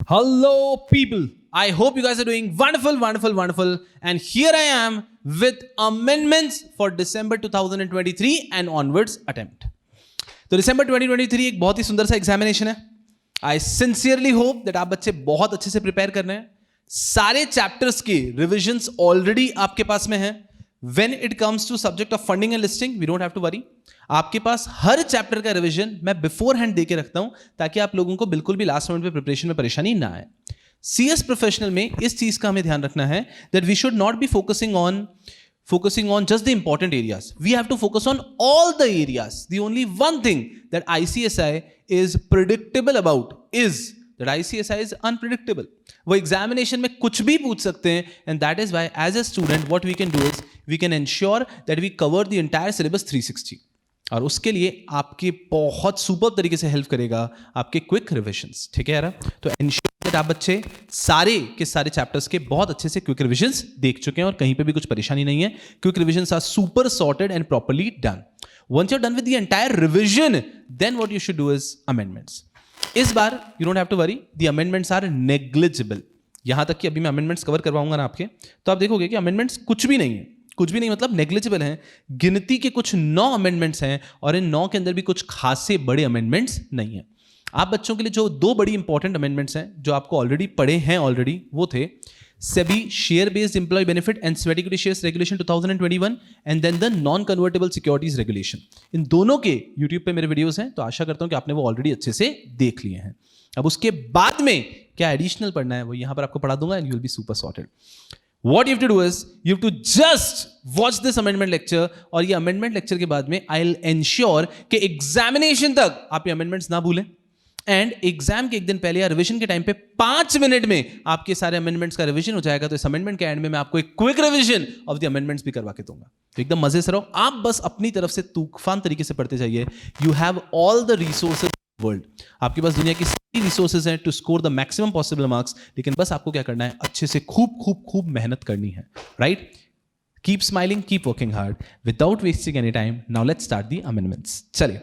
Hello, people. I hope you guys are doing wonderful. And here I am with amendments for December 2023 and onwards attempt. तो December 2023 एक बहुत ही सुंदर सा examination है. I sincerely hope that आप बच्चे बहुत अच्छे से प्रिपेयर कर रहे हैं. सारे चैप्टर्स के रिविजन्स ऑलरेडी आपके पास में हैं. When it comes to subject of funding and listing, we don't have to worry. आपके पास हर चैप्टर का रिवीजन मैं बिफोर हैंड दे के रखता हूं ताकि आप लोगों को बिल्कुल भी लास्ट मोमेंट पे प्रिपरेशन में परेशानी ना आए. सीएस प्रोफेशनल में इस चीज का हमें ध्यान रखना है that we should not be focusing on just the important areas. We have to focus on all the areas. The only one thing that ICSI is predictable about is that ICSI is unpredictable. वो examination में कुछ भी पूछ सकते हैं and that is why as a student what we can do is we can ensure that we cover the entire syllabus 360. और उसके लिए आपके बहुत सुपर तरीके से हेल्प करेगा आपके क्विक रिविजन्स. ठीक है यार. तो एंश्योर दैट आप बच्चे सारे के सारे चैप्टर्स के बहुत अच्छे से क्विक रिविजन्स देख चुके हैं और कहीं पे भी कुछ परेशानी नहीं है. Quick revisions are super sorted and properly done. Once you are done with the entire revision then what you should do is amendments. इस बार you don't have to worry, the amendments are negligible. यहां तक कि अभी मैं amendments cover करवाऊंगा ना आपके, तो आप देखोगे कि अमेंडमेंट्स कुछ भी नहीं है. कुछ भी नहीं मतलब नेग्लिजिबल हैं. गिनती के कुछ 9 अमेंडमेंट्स हैं और इन 9 के अंदर भी कुछ खासे बड़े अमेंडमेंट्स नहीं हैं. आप बच्चों के लिए जो 2 बड़ी इंपॉर्टेंट अमेंडमेंट्स हैं जो आपको ऑलरेडी पढ़े हैं ऑलरेडी, वो थे SEBI share based employee benefit and sweat equity shares regulation 2021 and then the non convertible securities regulation. इन दोनों के यूट्यूब पे मेरे वीडियोस हैं, तो आशा करता हूं कि आपने वो ऑलरेडी अच्छे से देख लिए हैं. अब उसके बाद में क्या एडिशनल पढ़ना है वो यहां पर आपको पढ़ा दूंगा and you will be super sorted. What you have to do is you have to just watch this amendment lecture और ये amendment lecture के बाद में I'll ensure कि examination तक आप ये amendments ना भूलें एंड एग्जाम के एक दिन पहले या रिवीजन के टाइम पे 5 मिनट में आपके सारे अमेंडमेंट्स का रिवीजन हो जाएगा. तो इस अमेंडमेंट के एंड में मैं आपको एक quick revision of the amendments भी करवा के दूंगा. तो एकदम मजे से रहो. आप बस अपनी तरफ से तूफान तरीके से पढ़ते जाइए. You have all the resources world. आपके पास दुनिया की सारी रिसोर्सेज हैं to score the maximum possible marks. लेकिन बस आपको क्या करना है, अच्छे से खूब मेहनत करनी है. Right. Keep smiling, keep working hard without wasting any time. Now let's start the amendments. चलिए,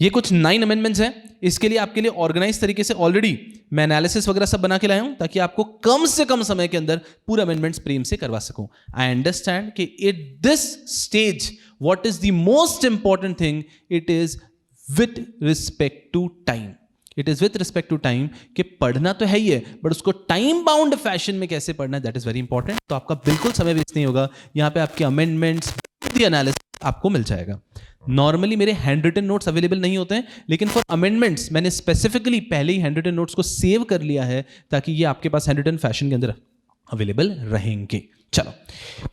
ये कुछ 9 अमेंडमेंट्स हैं. इसके लिए आपके लिए ऑर्गेनाइज तरीके से ऑलरेडी मैं एनालिसिस वगैरह सब बना के लाया हूं ताकि आपको कम से कम समय के अंदर पूरे अमेंडमेंट्स प्रेम से करवा सकूं. आई अंडरस्टैंड कि at this stage what is the most important thing, it is with respect to time. It is with respect to time कि पढ़ना तो है ही है, बट उसको टाइम बाउंड फैशन में कैसे पढ़ना है दैट इज वेरी इंपॉर्टेंट. तो आपका बिल्कुल समय वेस्ट नहीं होगा. यहां पे आपके अमेंडमेंट्स द एनालिसिस आपको मिल जाएगा. नॉर्मली मेरे हैंड रिटन नोट्स अवेलेबल नहीं होते हैं, लेकिन फॉर अमेंडमेंट्स मैंने स्पेसिफिकली पहले ही हैंड रिटन नोट्स को सेव कर लिया है ताकि ये आपके पास हैंड रिटन फैशन के अंदर अवेलेबल रहेंगे. चलो,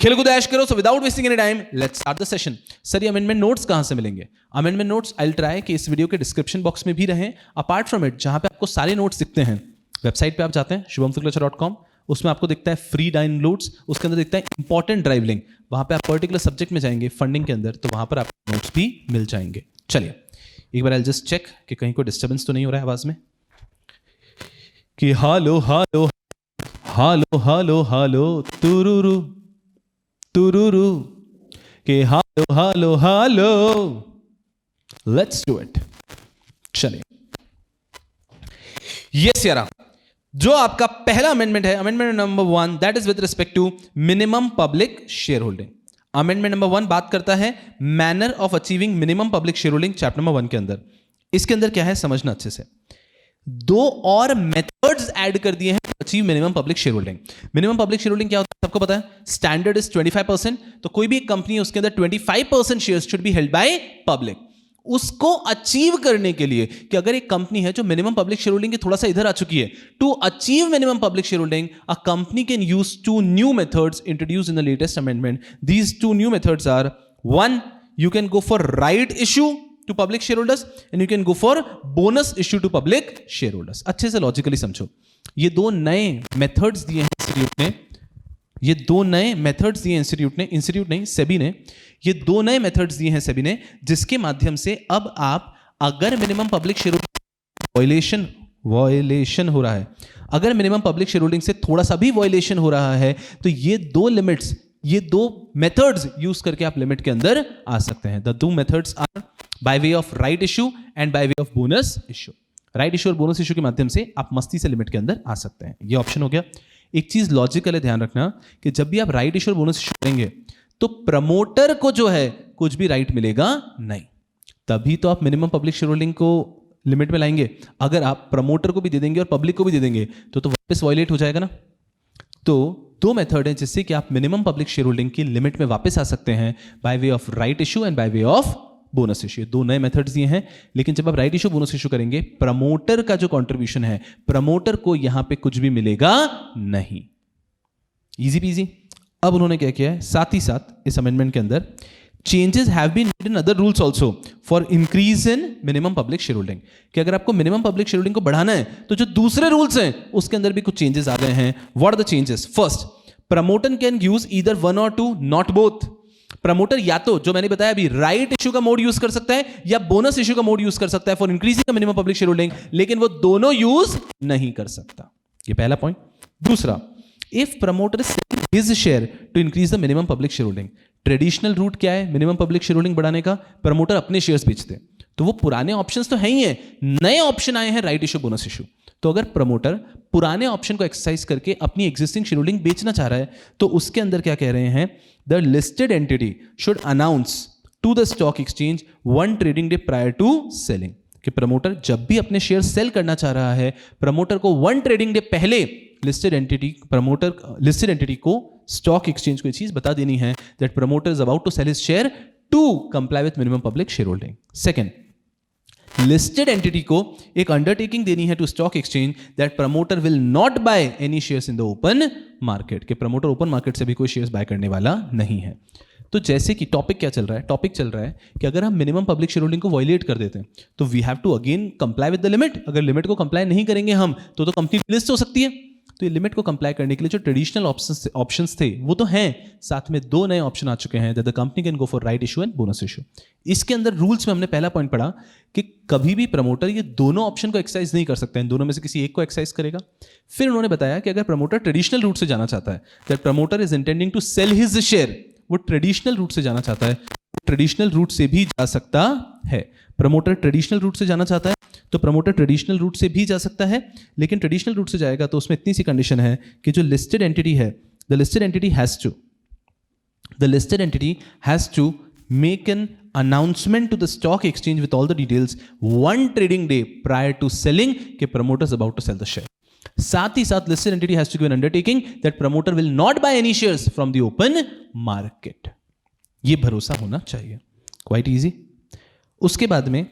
खेल कूद ऐश करो. So without wasting any time let's start the session. Sir, ये अमेंडमेंट नोट्स कहां से मिलेंगे? Amendment notes I will try कि इस वीडियो के डिस्क्रिप्शन बॉक्स में भी रहें. अपार्ट फ्रॉम इट, जहां पे आपको सारे नोट्स दिखते हैं, वेबसाइट पे आप जाते हैं shubhamsuklacha.com, उसमें आपको दिखता है फ्री डाउनलोड्स, उसके अंदर दिखता है इंपॉर्टेंट ड्राइव लिंक. वहां पे आप पर्टिकुलर सब्जेक्ट में जाएंगे फंडिंग के अंदर, तो वहां पर आपको नोट्स भी मिल जाएंगे. चलिए, एक बार आई जस्ट चेक कि कहीं कोई डिस्टर्बेंस तो नहीं हो रहा है आवाज में. कि हालो हालो हालो हालो हालो तुरुरु तुरुरु, कि hello hello hello. Let's do it. चलिए, यस यारा, जो आपका पहला अमेंडमेंट है, amendment number 1, that is with respect to minimum public share holding. Amendment number 1 बात करता है manner of achieving minimum public share holding, chapter number 1 के अंदर. इसके अंदर क्या है समझना अच्छे से. 2 और मेथड्स ऐड कर दिए हैं achieve minimum public share holding. Minimum public share holding क्या होता है सबको पता है. Standard is 25%. तो कोई भी एक कंपनी है उसके अंदर 25% shares should be held by public. उसको अचीव करने के लिए कि अगर एक कंपनी है जो मिनिमम पब्लिक शेयर होल्डिंग के थोड़ा सा इधर आ चुकी है, to achieve minimum public share holding a company can use 2 new methods introduced in the latest amendment. These 2 new methods are, 1, you can go for right issue to public shareholders and you can go for bonus issue to public shareholders. अच्छे से logically समझो. ये 2 नए methods दिए हैं institute ने. ये 2 नए मेथड्स दिए इंस्टीट्यूट नहीं सेबी ने. ये 2 नए मेथड्स दिए हैं सेबी ने, जिसके माध्यम से अब आप अगर मिनिमम पब्लिक शेयर वॉयलेशन हो रहा है, अगर मिनिमम पब्लिक शेयर होल्डिंग से थोड़ा सा भी वॉयलेशन हो रहा है, तो ये 2 लिमिट्स, ये 2 मेथड्स यूज करके आप लिमिट के अंदर आ सकते हैं. The 2 methods are by way of right issue and by way of bonus issue. Right issue और बोनस इशू के माध्यम से आप मस्ती से लिमिट के अंदर आ सकते हैं। ये ऑप्शन हो गया। एक चीज लॉजिकल है, ध्यान रखना कि जब भी आप राइट इशू और बोनस इशू करेंगे तो प्रमोटर को जो है कुछ भी राइट मिलेगा नहीं, तभी तो आप मिनिमम पब्लिक शेयर होल्डिंग को लिमिट में लाएंगे। अगर आप प्रमोटर को भी दे देंगे और पब्लिक को भी दे देंगे तो वापस वायलेट हो जाएगा ना। तो दो मेथड है जिससे कि आप मिनिमम पब्लिक शेयर होल्डिंग की लिमिट में वापस आ सकते हैं, bye way of right issue and by way of bonus issue. दो नए मेथड्स दिए हैं, लेकिन जब आप राइट इशू बोनस इशू करेंगे प्रमोटर का जो कंट्रीब्यूशन है, प्रमोटर को यहां पे कुछ भी मिलेगा नहीं। Easy PG. अब उन्होंने क्या किया है, साथ ही साथ इस अमेंडमेंट के अंदर changes have been made in other rules also for increase in minimum public share holding, कि अगर आपको मिनिमम पब्लिक शेयर होल्डिंग को बढ़ाना है तो जो दूसरे रूल्स हैं उसके अंदर भी कुछ चेंजेस आ गए हैं। What are the changes? First, promoter can use either one और टू, नॉट बोथ। प्रमोटर या तो जो मैंने बताया अभी राइट इशू का मोड यूज कर सकता है या बोनस इशू का मोड यूज कर सकता है for increasing minimum public share holding, लेकिन वो दोनों यूज नहीं कर सकता। ये पहला पॉइंट। दूसरा, if promoter selling his share to increase the minimum public share holding, traditional route क्या है मिनिमम पब्लिक शेयर होल्डिंग बढ़ाने का? प्रमोटर अपने शेयर्स बेचते हैं, तो वो पुराने ऑप्शंस तो है ही है, नए ऑप्शन आए हैं राइट इशू बोनस इशू। तो अगर प्रमोटर पुराने ऑप्शन को एक्सरसाइज करके अपनी एग्जिस्टिंग शेयर होल्डिंग बेचना चाह रहा है तो उसके अंदर क्या कह रहे हैं, the listed entity should announce to the stock exchange 1 trading day prior to selling, कि प्रमोटर जब भी अपने शेयर सेल करना चाह रहा है, प्रमोटर को 1 ट्रेडिंग डे पहले लिस्टेड एंटिटी को स्टॉक एक्सचेंज को ये चीज बता देनी है that promoter is about to sell his share to comply with minimum public share holding. Second, listed entity को एक अंडरटेकिंग देनी है to stock exchange that promoter will not buy any shares in the open market, के promoter open market से भी कोई shares bye करने वाला नहीं है। तो जैसे कि टॉपिक क्या चल रहा है, टॉपिक चल रहा है कि अगर हम मिनिमम पब्लिक शेयर होल्डिंग को वायलेट कर देते हैं तो we have to again comply with the limit. अगर लिमिट को कंप्लाई नहीं करेंगे हम तो कंपनी लिस्ट हो सकती है। तो ये लिमिट को कंप्लाई करने के लिए जो ट्रेडिशनल ऑप्शंस थे वो तो हैं, साथ में दो नए ऑप्शन आ चुके हैं that the company can go for right issue and bonus issue. इसके अंदर रूल्स में हमने पहला पॉइंट पढ़ा कि कभी भी प्रमोटर ये दोनों ऑप्शन को एक्सरसाइज नहीं कर सकता है, इन दोनों में से किसी एक को एक्सरसाइज करेगा। फिर उन्होंने बताया कि अगर प्रमोटर ट्रेडिशनल रूट से जाना चाहता है, that promoter is intending to sell his share, वो ट्रेडिशनल रूट से जाना चाहता है, ट्रेडिशनल रूट से भी जा सकता है। प्रमोटर ट्रेडिशनल रूट से जाना चाहता है तो प्रमोटर ट्रेडिशनल रूट से भी जा सकता है, लेकिन ट्रेडिशनल रूट से जाएगा तो उसमें इतनी सी कंडीशन है कि जो लिस्टेड एंटिटी है, the listed entity has to make an announcement to the stock exchange with all the details 1 trading day prior to selling, के promoter is about to sell the share. साथ ही साथ listed entity has to give an undertaking that promoter will not buy any shares from the open market. ये भरोसा होना चाहिए। Quite easy. उसके बाद में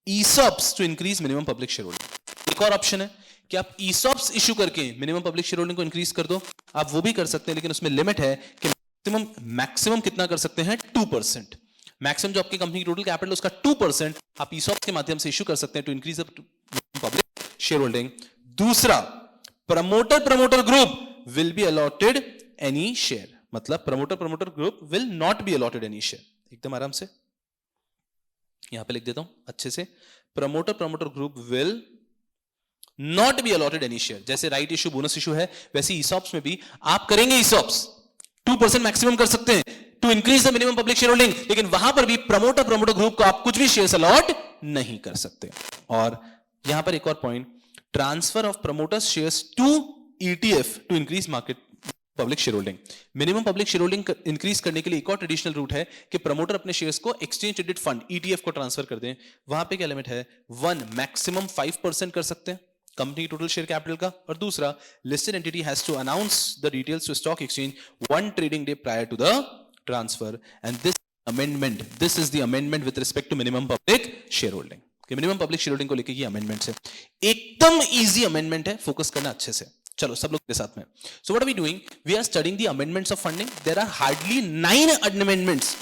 ESOPs to increase minimum public share holding. एक और ऑप्शन है कि आप ESOPs इशू करके मिनिमम पब्लिक शेयर होल्डिंग को इंक्रीज कर दो। आप वो भी कर सकते हैं, लेकिन उसमें लिमिट है कि मैक्सिमम कितना कर सकते हैं, 2%। मैक्सिमम जो आपकी कंपनी की टोटल कैपिटल उसका 2% आप ESOPs के माध्यम से इशू कर सकते हैं to increase public share holding. दूसरा, promoter group will be allotted any share, मतलब promoter group will not be allotted any share. एकदम आराम से यहां पे लिख देता हूं अच्छे से, promoter group will not be allotted any share. जैसे राइट इशू बोनस इशू है, वैसे ESOPs में भी आप करेंगे ESOPs 2% मैक्सिमम कर सकते हैं to increase the minimum public share holding, लेकिन वहां पर भी प्रमोटर ग्रुप को आप कुछ भी शेयर्स अलॉट नहीं कर सकते। और यहां पर एक और point, transfer of promoters shares to ETF to increase market public share holding. Minimum public share holding increase करने के लिए एक और ट्रेडिशनल रूट है कि प्रमोटर अपने शेयर्स को एक्सचेंज ट्रेडेड फंड ETF को ट्रांसफर कर दें। वहां पे क्या लिमिट है, 1 मैक्सिमम 5% कर सकते हैं कंपनी की टोटल शेयर कैपिटल का, और दूसरा, listed entity has to announce the details to stock exchange 1 trading day prior to the transfer. And this is the amendment with respect to minimum public share holding. कि minimum public share holding को लेकर ये amendments है, एकदम easy amendment है, focus करना अच्छे से। चलो सब लोग के साथ में। So what are we doing? We are studying the amendments of funding. There are hardly 9 amendments.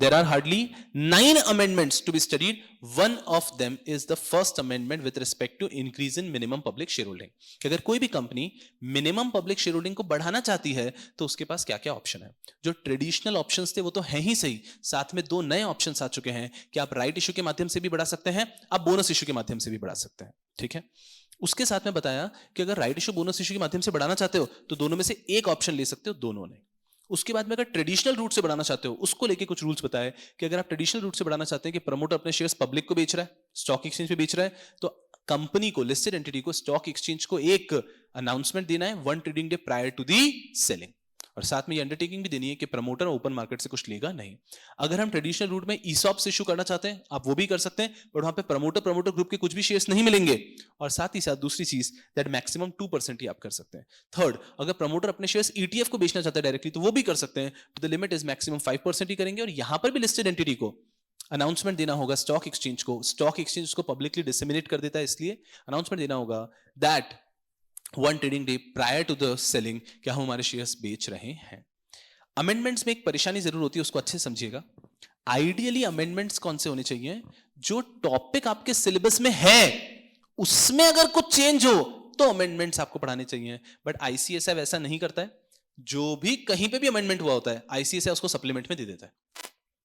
There are hardly 9 amendments to be studied. One of them is the first amendment with respect to increase in minimum public shareholding. कि अगर कोई भी company minimum public share holding को बढ़ाना चाहती है तो उसके पास क्या क्या ऑप्शन है। जो ट्रेडिशनल ऑप्शंस थे वो तो हैं ही सही, साथ में 2 नए ऑप्शंस आ चुके हैं कि आप राइट इशू के माध्यम से भी बढ़ा सकते हैं, आप बोनस इशू के माध्यम से भी बढ़ा सकते हैं। ठीक है, उसके साथ में बताया कि अगर राइट इशू बोनस इशू के माध्यम से बढ़ाना चाहते हो तो दोनों में से एक ऑप्शन ले सकते हो, दोनों नहीं। उसके बाद में अगर ट्रेडिशनल रूट से बढ़ाना चाहते हो, उसको लेके कुछ रूल्स बताए कि अगर आप ट्रेडिशनल रूट से बढ़ाना चाहते हैं कि प्रमोटर अपने शेयर्स पब्लिक को बेच रहा है, स्टॉक एक्सचेंज पे बेच रहा है, तो कंपनी को, लिस्टेड एंटिटी को, स्टॉक एक्सचेंज को एक अनाउंसमेंट देना है 1 trading day prior to the selling, और साथ में ये अंडरटेकिंग भी देनी है कि प्रमोटर ओपन मार्केट से कुछ लेगा नहीं। अगर हम ट्रेडिशनल रूट में ईसॉप्स इशू करना चाहते हैं, आप वो भी कर सकते हैं, बट वहां पे प्रमोटर ग्रुप के कुछ भी शेयर्स नहीं मिलेंगे, और साथ ही साथ दूसरी चीज दैट मैक्सिमम 2% ही आप कर सकते हैं। थर्ड, अगर प्रमोटर अपने शेयर्स ईटीएफ को बेचना चाहता है डायरेक्टली, तो वो भी कर सकते हैं, तो द लिमिट इज मैक्सिमम 5% ही करेंगे, और यहां पर भी लिस्टेड एंटिटी को अनाउंसमेंट देना होगा स्टॉक एक्सचेंज को, स्टॉक एक्सचेंज उसको पब्लिकली डिसेमिनेट कर देता है, इसलिए अनाउंसमेंट देना होगा that 1 trading day prior to the selling क्या हम हमारे शेयर्स बेच रहे हैं। अमेंडमेंट्स में एक परेशानी जरूर होती है, उसको अच्छे से समझिएगा। आइडियली अमेंडमेंट्स कौन से होने चाहिए, जो टॉपिक आपके सिलेबस में है उसमें अगर कुछ चेंज हो तो अमेंडमेंट्स आपको पढ़ाने चाहिए, बट आईसीएसआई वैसा नहीं करता है। जो भी कहीं पे भी अमेंडमेंट हुआ होता है आईसीएसआई उसको सप्लीमेंट में दे देता है,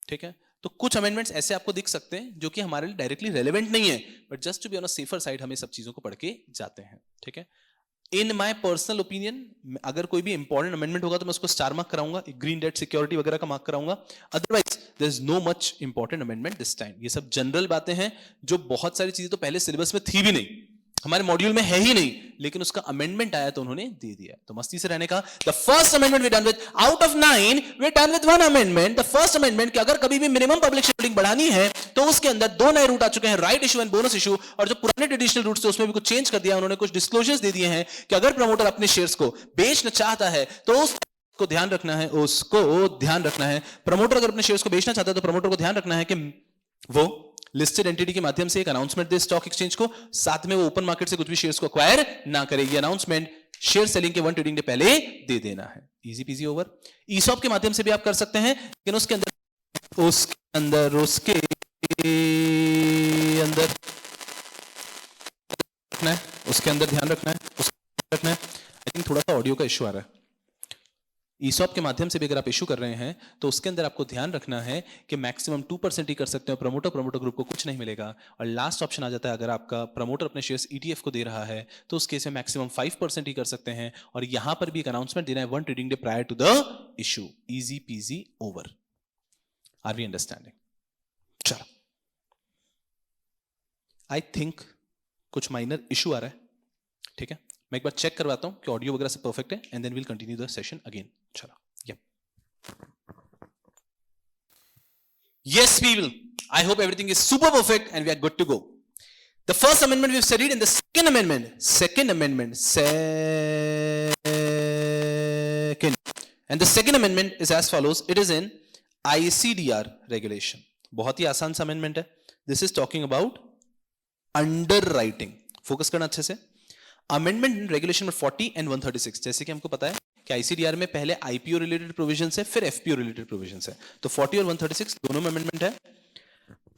ठीक है। तो कुछ अमेंडमेंट्स ऐसे आपको दिख सकते हैं जो कि हमारे लिए डायरेक्टली रेलेवेंट नहीं है, but just to be on a safer side हम सब चीजों को पढ़ के जाते हैं, ठीक है। इन माय पर्सनल ओपिनियन अगर कोई भी इंपॉर्टेंट अमेंडमेंट होगा तो मैं उसको स्टार मार्क कराऊंगा, ग्रीन डेट सिक्योरिटी वगैरह का मार्क कराऊंगा, otherwise there is no much important amendment this time. ये सब जनरल बातें हैं, जो बहुत सारी चीजें तो पहले सिलेबस में थी भी नहीं, हमारे मॉड्यूल में है ही नहीं, लेकिन उसका अमेंडमेंट आया तो उन्होंने दे दिया, तो मस्ती से रहने का। The first amendment we done with out of 9 we done with 1 amendment. The first amendment कि अगर कभी भी मिनिमम पब्लिक शेयरहोल्डिंग बढ़ानी है तो उसके अंदर 2 नए रूट आ चुके हैं, right issue and bonus issue, और जो पुराने ट्रेडिशनल रूट थे उसमें भी कुछ चेंज कर दिया उन्होंने, कुछ डिस्क्लोजर्स दे दिए हैं कि अगर प्रमोटर अपने शेयर्स को बेचना चाहता है तो उसको ध्यान रखना है, प्रमोटर अगर अपने शेयर्स को बेचना चाहता है तो प्रमोटर को ध्यान रखना है कि वो लिस्टेड एंटिटी के माध्यम से एक अनाउंसमेंट दे स्टॉक एक्सचेंज को, साथ में वो ओपन मार्केट से कुछ भी शेयर्स को एक्वायर ना करेगी। अनाउंसमेंट शेयर सेलिंग के 1 ट्रेडिंग डे पहले दे देना है, इजी पीजी ओवर। ईसॉप के माध्यम से भी आप कर सकते हैं, लेकिन उसके अंदर ध्यान रखना है। आई थिंक थोड़ा सा ऑडियो का इश्यू आ रहा है। ईसॉप के माध्यम से भी अगर आप इशू कर रहे हैं तो उसके अंदर आपको ध्यान रखना है कि मैक्सिमम 2% ही कर सकते हो, प्रमोटर ग्रुप को कुछ नहीं मिलेगा। और लास्ट ऑप्शन आ जाता है, अगर आपका प्रमोटर अपने शेयर्स ईटीएफ को दे रहा है तो उस केस में मैक्सिमम 5% ही कर सकते हैं, और यहां पर भी एक अनाउंसमेंट देना है 1 trading day prior to the issue, easy peasy over. Are we understanding? चलो, आई थिंक कुछ माइनर इशू आ रहा है, ठीक है। मैं एक बार चेक करवाता हूं कि ऑडियो वगैरह सब परफेक्ट है, and then we'll continue the session again. चलो, yes people, I hope everything is super perfect and we are good to go. The first amendment we've studied, in the second amendment, and the second amendment is as follows. It is in ICDR regulation. बहुत ही आसान सा amendment है. This is talking about underwriting. Focus करना अच्छे से. Amendment in regulation number 40 and 136. जैसे कि हमको पता है कि आईसीडीआर में पहले आईपीओ रिलेटेड प्रोविजन है, फिर एफपीओ रिलेटेड प्रोविजन है, तो 40 और 136 दोनों में अमेंडमेंट है।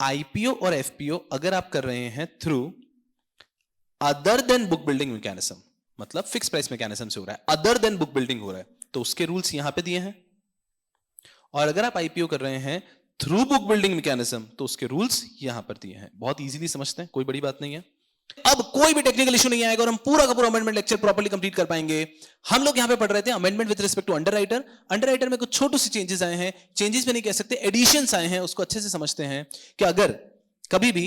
आईपीओ और एफपीओ अगर आप कर रहे हैं through other than book building mechanism, मतलब फिक्स प्राइस मैकेनिज्म से हो रहा है, अदर देन बुक बिल्डिंग हो रहा है, तो उसके रूल्स यहां पे दिए हैं। और अगर आप आईपीओ कर रहे हैं थ्रू बुक बिल्डिंग मैकेनिज्म तो उसके रूल्स यहां पर दिए हैं। बहुत इजीली समझते हैं, कोई बड़ी बात नहीं है। अब कोई भी टेक्निकल इशू नहीं आएगा और हम पूरा का पूरा अमेंडमेंट लेक्चर प्रॉपर्ली कंप्लीट कर पाएंगे। हम लोग यहां पे पढ़ रहे थे amendment with respect to underwriter. Underwriter में कुछ छोटे से चेंजेस आए हैं, चेंजेस भी नहीं कह सकते, एडिशंस आए हैं, उसको अच्छे से समझते हैं कि अगर कभी भी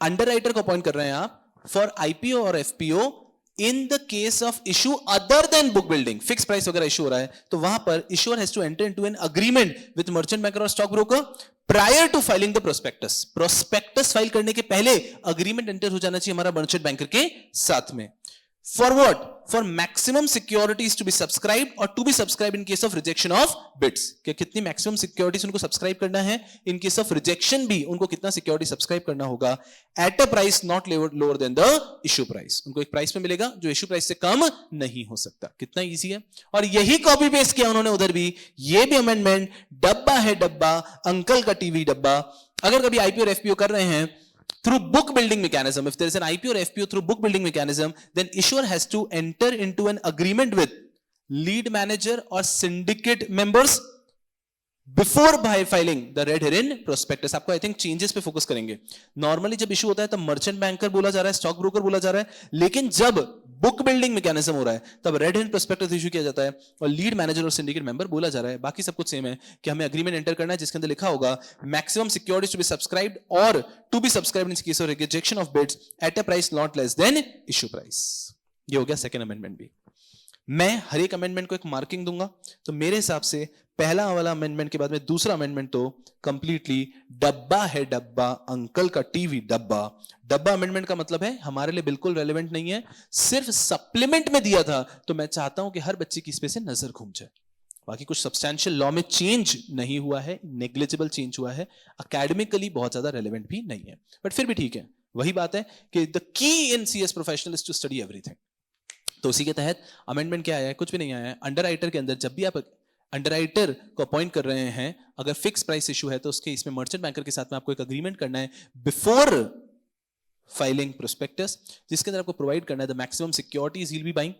अंडरराइटर को अपॉइंट कर रहे हैं आप फॉर आईपीओ और FPO, in the case of issue other than book building, fix price वगैरह इशू हो रहा है, तो वहां पर issuer has to enter into an agreement with merchant banker और stock broker prior to filing the prospectus. Prospectus file करने के पहले अग्रीमेंट एंटर हो जाना चाहिए हमारा मर्चेंट बैंकर के साथ में। For what? For maximum securities to be subscribe और to be subscribe in case of rejection of bids. कि कितनी मैक्सिमम सिक्योरिटीज उनको सब्सक्राइब करना है, इन केस ऑफ रिजेक्शन भी उनको कितना सिक्योरिटी सब्सक्राइब करना होगा, at a price not lower than the issue price. उनको एक प्राइस पे मिलेगा जो इशू प्राइस से कम नहीं हो सकता। कितना इजी है, और यही कॉपी पेस्ट किया उन्होंने उधर भी। ये भी अमेंडमेंट, डब्बा है डब्बा, अंकल का टीवी डब्बा। अगर कभी आईपीओ और एफपीओ कर रहे हैं through book building mechanism, if there is an IPO or FPO through book building mechanism, then issuer has to enter into an agreement with lead manager or syndicate members before filing the red herein prospectus. आपको I think changes पे focus करेंगे। Normally जब issue होता है तब merchant banker बोला जा रहा है, स्टॉक ब्रोकर बोला जा रहा है, लेकिन जब बुक बिल्डिंग मैकेनिज्म हो रहा है तब रेड हैंड प्रोस्पेक्टस इशू किया जाता है और लीड मैनेजर और सिंडिकेट मेंबर बोला जा रहा है। बाकी सब कुछ सेम है कि हमें एग्रीमेंट एंटर करना है जिसके अंदर लिखा होगा maximum securities to be subscribed और to be subscribed in case of rejection of bids at a price not less than issue price. ये हो गया सेकंड अमेंडमेंट भी। मैं हर एक अमेंडमेंट को एक मार्किंग दूंगा, तो मेरे हिसाब से पहला वाला अमेंडमेंट के बाद में दूसरा अमेंडमेंट तो कंप्लीटली डब्बा है, डब्बा अंकल का टीवी डब्बा। डब्बा अमेंडमेंट का मतलब है हमारे लिए बिल्कुल रेलेवेंट नहीं है, सिर्फ सप्लीमेंट में दिया था, तो मैं चाहता हूं कि हर बच्चे की इस पे से नजर घूम जाए। बाकी कुछ सब्सटैंशियल लॉ में चेंज नहीं हुआ है, नेग्लिजिबल चेंज हुआ है, अकेडमिकली बहुत ज्यादा रेलेवेंट भी नहीं है, बट फिर भी ठीक है। वही बात है कि the key in CS professional is to study everything. तो उसी के तहत अमेंडमेंट क्या आया है? कुछ भी नहीं आया है। अंडरराइटर के अंदर जब भी आप अंडरराइटर को अपॉइंट कर रहे हैं, अगर फिक्स प्राइस इशू है तो उसके इसमें मर्चेंट बैंकर के साथ में आपको एक अग्रीमेंट करना है बिफोर फाइलिंग प्रोस्पेक्टस, जिसके अंदर आपको प्रोवाइड करना है the maximum securities he will be buying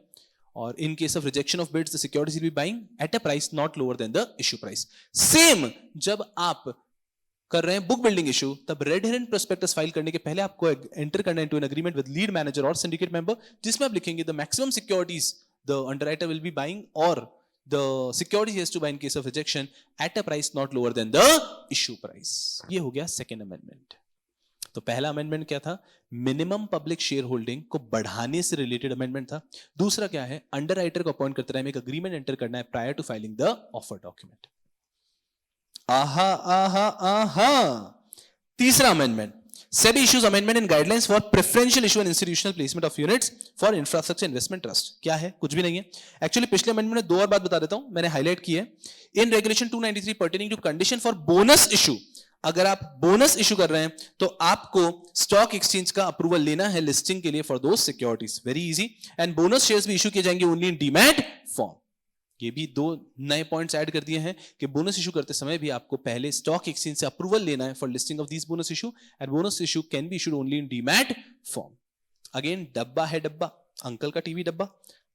और in case of rejection of bids the securities will be buying at a price not lower than the issue price. Same जब आप कर रहे हैं बुक बिल्डिंग इशू, तब red herring prospectus file करने के पहले आपको एंटर करना है into an agreement with lead manager और सिंडिकेट मेंबर, जिसमें आप लिखेंगे the maximum securities the underwriter will be buying और the security he has to buy in case of rejection at a price not lower than the issue price. ये हो गया second amendment. तो पहला amendment क्या था? मिनिमम पब्लिक शेयर होल्डिंग को बढ़ाने से रिलेटेड अमेंडमेंट था। दूसरा क्या है? अंडरराइटर को अपॉइंट करते टाइम एक अग्रीमेंट एंटर करना है prior to filing the offer document. आहा आहा आहा। तीसरा amendment, SEBI issues amendment and guidelines for preferential issue and institutional placement of units for infrastructure investment trust। क्या है? कुछ भी नहीं है। एक्चुअली पिछले अमेंडमेंट में दो और बात बता देता हूं, मैंने हाईलाइट की है। In regulation 293 pertaining to condition for bonus issue, अगर आप बोनस इशू कर रहे हैं तो आपको स्टॉक एक्सचेंज का अप्रूवल लेना है लिस्टिंग के लिए for those securities. Very easy. And bonus shares भी इशू किए जाएंगे ओनली इन डीमैट फॉर्म। ये भी दो नए पॉइंट्स ऐड कर दिए हैं कि बोनस इशू करते समय भी आपको पहले स्टॉक एक्सचेंज से अप्रूवल लेना है for listing of this bonus issue, and bonus issue can be issued only in demat form. Again डब्बा है, डब्बा अंकल का टीवी डब्बा।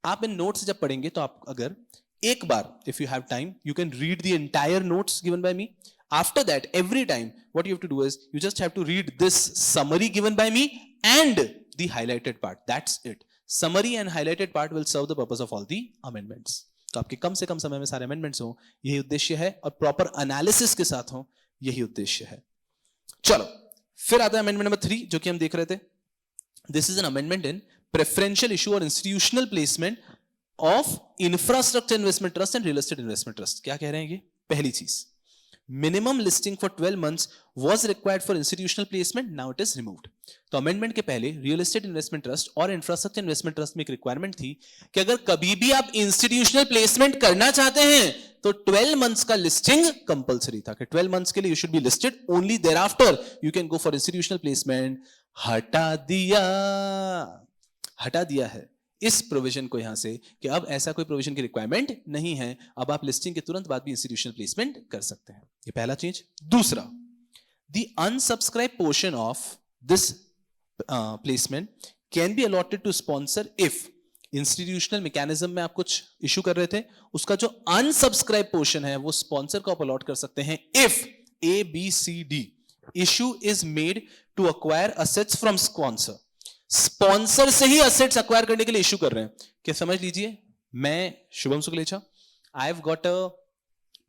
आप इन नोट्स जब पढ़ेंगे तो आप अगर एक बार if you have time you can read the entire notes given by me. After that every time what you have to do is you just have to read this summary given by me and the highlighted part. That's it. Summary and highlighted part will serve the purpose of all the amendments. तो आपके कम से कम समय में सारे amendments हो, यही उद्देश्य है, और प्रॉपर एनालिसिस के साथ हो, यही उद्देश्य है। चलो फिर आता है अमेंडमेंट नंबर 3 जो कि हम देख रहे थे। This is an amendment in preferential issue और institutional placement of infrastructure investment trust and real estate investment trust. क्या कह रहे हैं ये? पहली चीज, minimum listing for 12 months was required for institutional placement, now it is removed। तो amendment के पहले रियल एस्टेट इन्वेस्टमेंट ट्रस्ट और इंफ्रास्ट्रक्चर इन्वेस्टमेंट ट्रस्ट में एक रिक्वायरमेंट थी कि अगर कभी भी आप इंस्टीट्यूशनल प्लेसमेंट करना चाहते हैं तो 12 months का लिस्टिंग कंपलसरी था कि 12 months के लिए you should be listed, only thereafter you can go for institutional placement. हटा दिया है इस प्रोविजन को यहां से कि अब ऐसा कोई प्रोविजन की रिक्वायरमेंट नहीं है, अब आप लिस्टिंग के तुरंत बाद भी इंस्टीट्यूशनल प्लेसमेंट कर सकते हैं। ये पहला चीज। दूसरा, the unsubscribe portion of this placement can be allotted to sponsor if institutional mechanism में आप कुछ इशू कर रहे थे, उसका जो अनसब्सक्राइब पोर्शन है वो स्पॉन्सर को आप अलॉट कर सकते हैं if ABCD issue is made to acquire assets from sponsor. Sponsor से ही असेट्स अक्वायर करने के लिए इशू कर रहे हैं। क्या समझ लीजिए, मैं Shubham Shuklecha, I have got a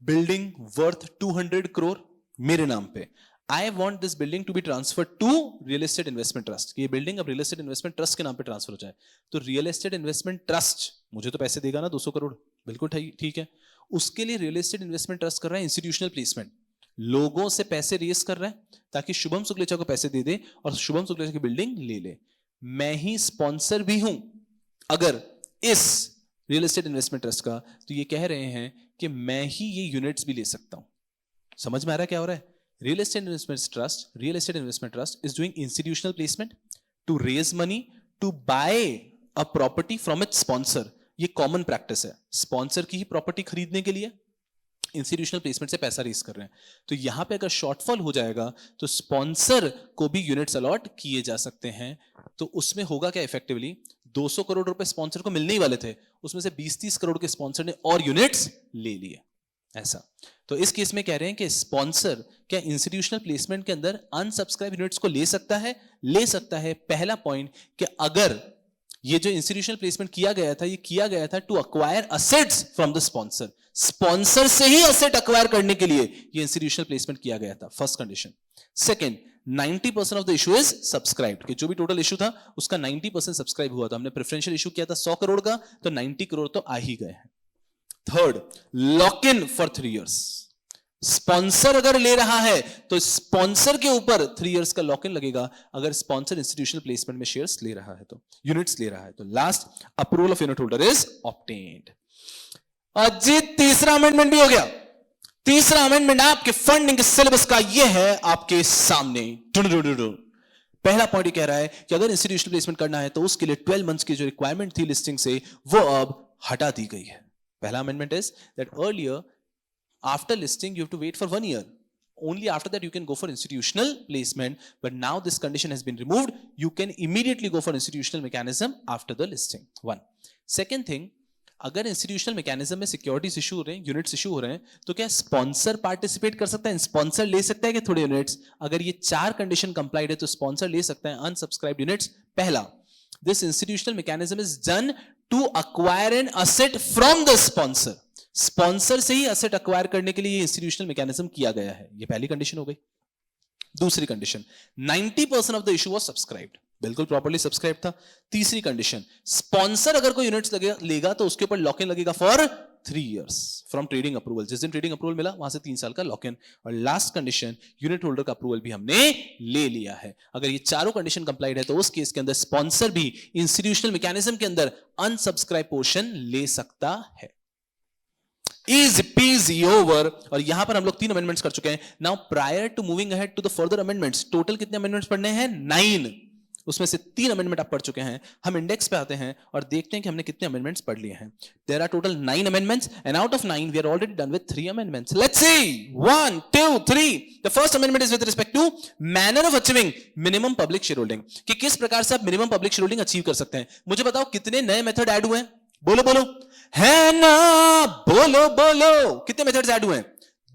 building worth 200 crore मेरे नाम पे। I want this building to be transfer to real estate investment trust. ये बिल्डिंग अब रियल एस्टेट इन्वेस्टमेंट ट्रस्ट के नाम पे ट्रांसफर हो जाए, तो रियल एस्टेट इन्वेस्टमेंट ट्रस्ट मुझे तो पैसे देगा ना 200 crore, बिल्कुल ठीक है। उसके लिए रियल एस्टेट इन्वेस्टमेंट ट्रस्ट कर रहा है इंस्टीट्यूशनल प्लेसमेंट, लोगों से पैसे रेस कर रहा है ताकि शुभम शुक्लेचा को पैसे दे दे और शुभम शुक्लेचा की बिल्डिंग ले ले। मैं ही स्पॉन्सर भी हूं अगर इस रियल एस्टेट इन्वेस्टमेंट ट्रस्ट का, तो ये कह रहे हैं कि मैं ही ये यूनिट्स भी ले सकता हूं। समझ में आ रहा है क्या हो रहा है? Real estate investment trust is doing institutional placement to raise money to buy a property from its sponsor. ये कॉमन प्रैक्टिस है, स्पॉन्सर की ही प्रॉपर्टी खरीदने के लिए इंस्टीट्यूशनल प्लेसमेंट से पैसा रेस कर रहे हैं। तो यहां पे अगर शॉर्टफॉल हो जाएगा तो स्पॉन्सर को भी यूनिट्स अलॉट किए जा सकते हैं। तो उसमें होगा क्या? इफेक्टिवली 200 करोड़ रुपए स्पॉन्सर को मिलने ही वाले थे, उसमें से 20-30 करोड़ के स्पॉन्सर ने और यूनिट्स ले लिए। ऐसा तो इस केस में कह रहे हैं कि स्पॉन्सर क्या इंस्टीट्यूशनल प्लेसमेंट के अंदर अनसब्सक्राइब यूनिट्स को ले सकता है? ले सकता है। पहला पॉइंट कि अगर ये जो इंस्टीट्यूशनल प्लेसमेंट किया गया था, ये किया गया था to acquire assets from the sponsor. Sponsor से ही असेट अक्वायर करने के लिए ये इंस्टीट्यूशनल प्लेसमेंट किया गया था, first condition. Second, 90% of the issue is subscribed, कि जो भी टोटल इशू था उसका 90% सब्सक्राइब हुआ था। हमने प्रेफरेंशियल इशू किया था 100 करोड़ का, तो 90 करोड़ तो आ ही गए हैं। Third, lock in for 3 years. Sponsor अगर ले रहा है तो स्पॉन्सर के ऊपर 3 इयर्स का लॉक इन लगेगा, अगर स्पॉन्सर इंस्टीट्यूशनल प्लेसमेंट में शेयर्स ले रहा है तो, यूनिट्स ले रहा है तो। Last, approval of unit holder is obtained. Ajit, तीसरा अमेंडमेंट भी हो गया। तीसरा अमेंडमेंट आपके फंडिंग के सिलेबस का ये है आपके सामने। पहला पॉइंट ये कह रहा है कि अगर इंस्टीट्यूशनल प्लेसमेंट करना है तो उसके लिए 12 मंथ्स की जो रिक्वायरमेंट थी लिस्टिंग से, वो अब हटा दी गई है। पहला amendment is that earlier after listing you have to wait for 1 year, only after that you can go for institutional placement, but now this condition has been removed, you can immediately go for institutional mechanism after the listing. One, second thing, अगर institutional mechanism में securities issue हो रहे हैं, units issue हो रहे हैं, तो क्या स्पॉन्सर पार्टिसिपेट कर सकता है? स्पॉन्सर ले सकता है कि थोड़े यूनिट्स? अगर ये 4 कंडीशन कंप्लाइड है तो स्पॉन्सर ले सकता है अनसब्सक्राइब्ड यूनिट्स। पहला, this institutional mechanism is done to acquire an asset from the sponsor. Sponsor से ही असेट अक्वायर करने के लिए ये इंस्टीट्यूशनल मैकेनिज्म किया गया है। ये पहली कंडीशन हो गई। दूसरी condition, 90% of the issue was subscribed, बिल्कुल प्रॉपर्ली सब्सक्राइब था। तीसरी कंडीशन, स्पॉन्सर अगर कोई यूनिट्स लेगा तो उसके ऊपर लॉक इन लगेगा for 3 years from trading approval. जिस दिन ट्रेडिंग अप्रूवल मिला वहां से 3 साल का लॉक इन। और लास्ट कंडीशन, यूनिट होल्डर का अप्रूवल भी हमने ले लिया है। अगर ये चारों कंडीशन कंप्लाइड है तो उस केस के अंदर स्पॉन्सर भी इंस्टीट्यूशनल मैकेनिज्म के अंदर अनसब्सक्राइब पोर्शन ले सकता है। Easy peasy over। और यहां पर हम लोग 3 अमेंडमेंट्स कर चुके हैं। Now prior to moving ahead to the further amendments, total कितने अमेंडमेंट्स पढ़ने हैं? 9। उसमें से 3 अमेंडमेंट आप पढ़ चुके हैं। हम इंडेक्स पे आते हैं और देखते हैं कि हमने कितने अमेंडमेंट्स पढ़ लिए हैं। There are total 9 amendments and out of 9 we are already done with 3 amendments. Let's see 1 2 3। The first amendment is with respect to manner of achieving minimum public share holding, कि किस प्रकार से आप minimum public share holding achieve कर सकते हैं। मुझे बताओ कितने नए मेथड ऐड हुए हैं? बोलो बोलो, है ना? बोलो बोलो, कितने मेथड्स ऐड हुए हैं?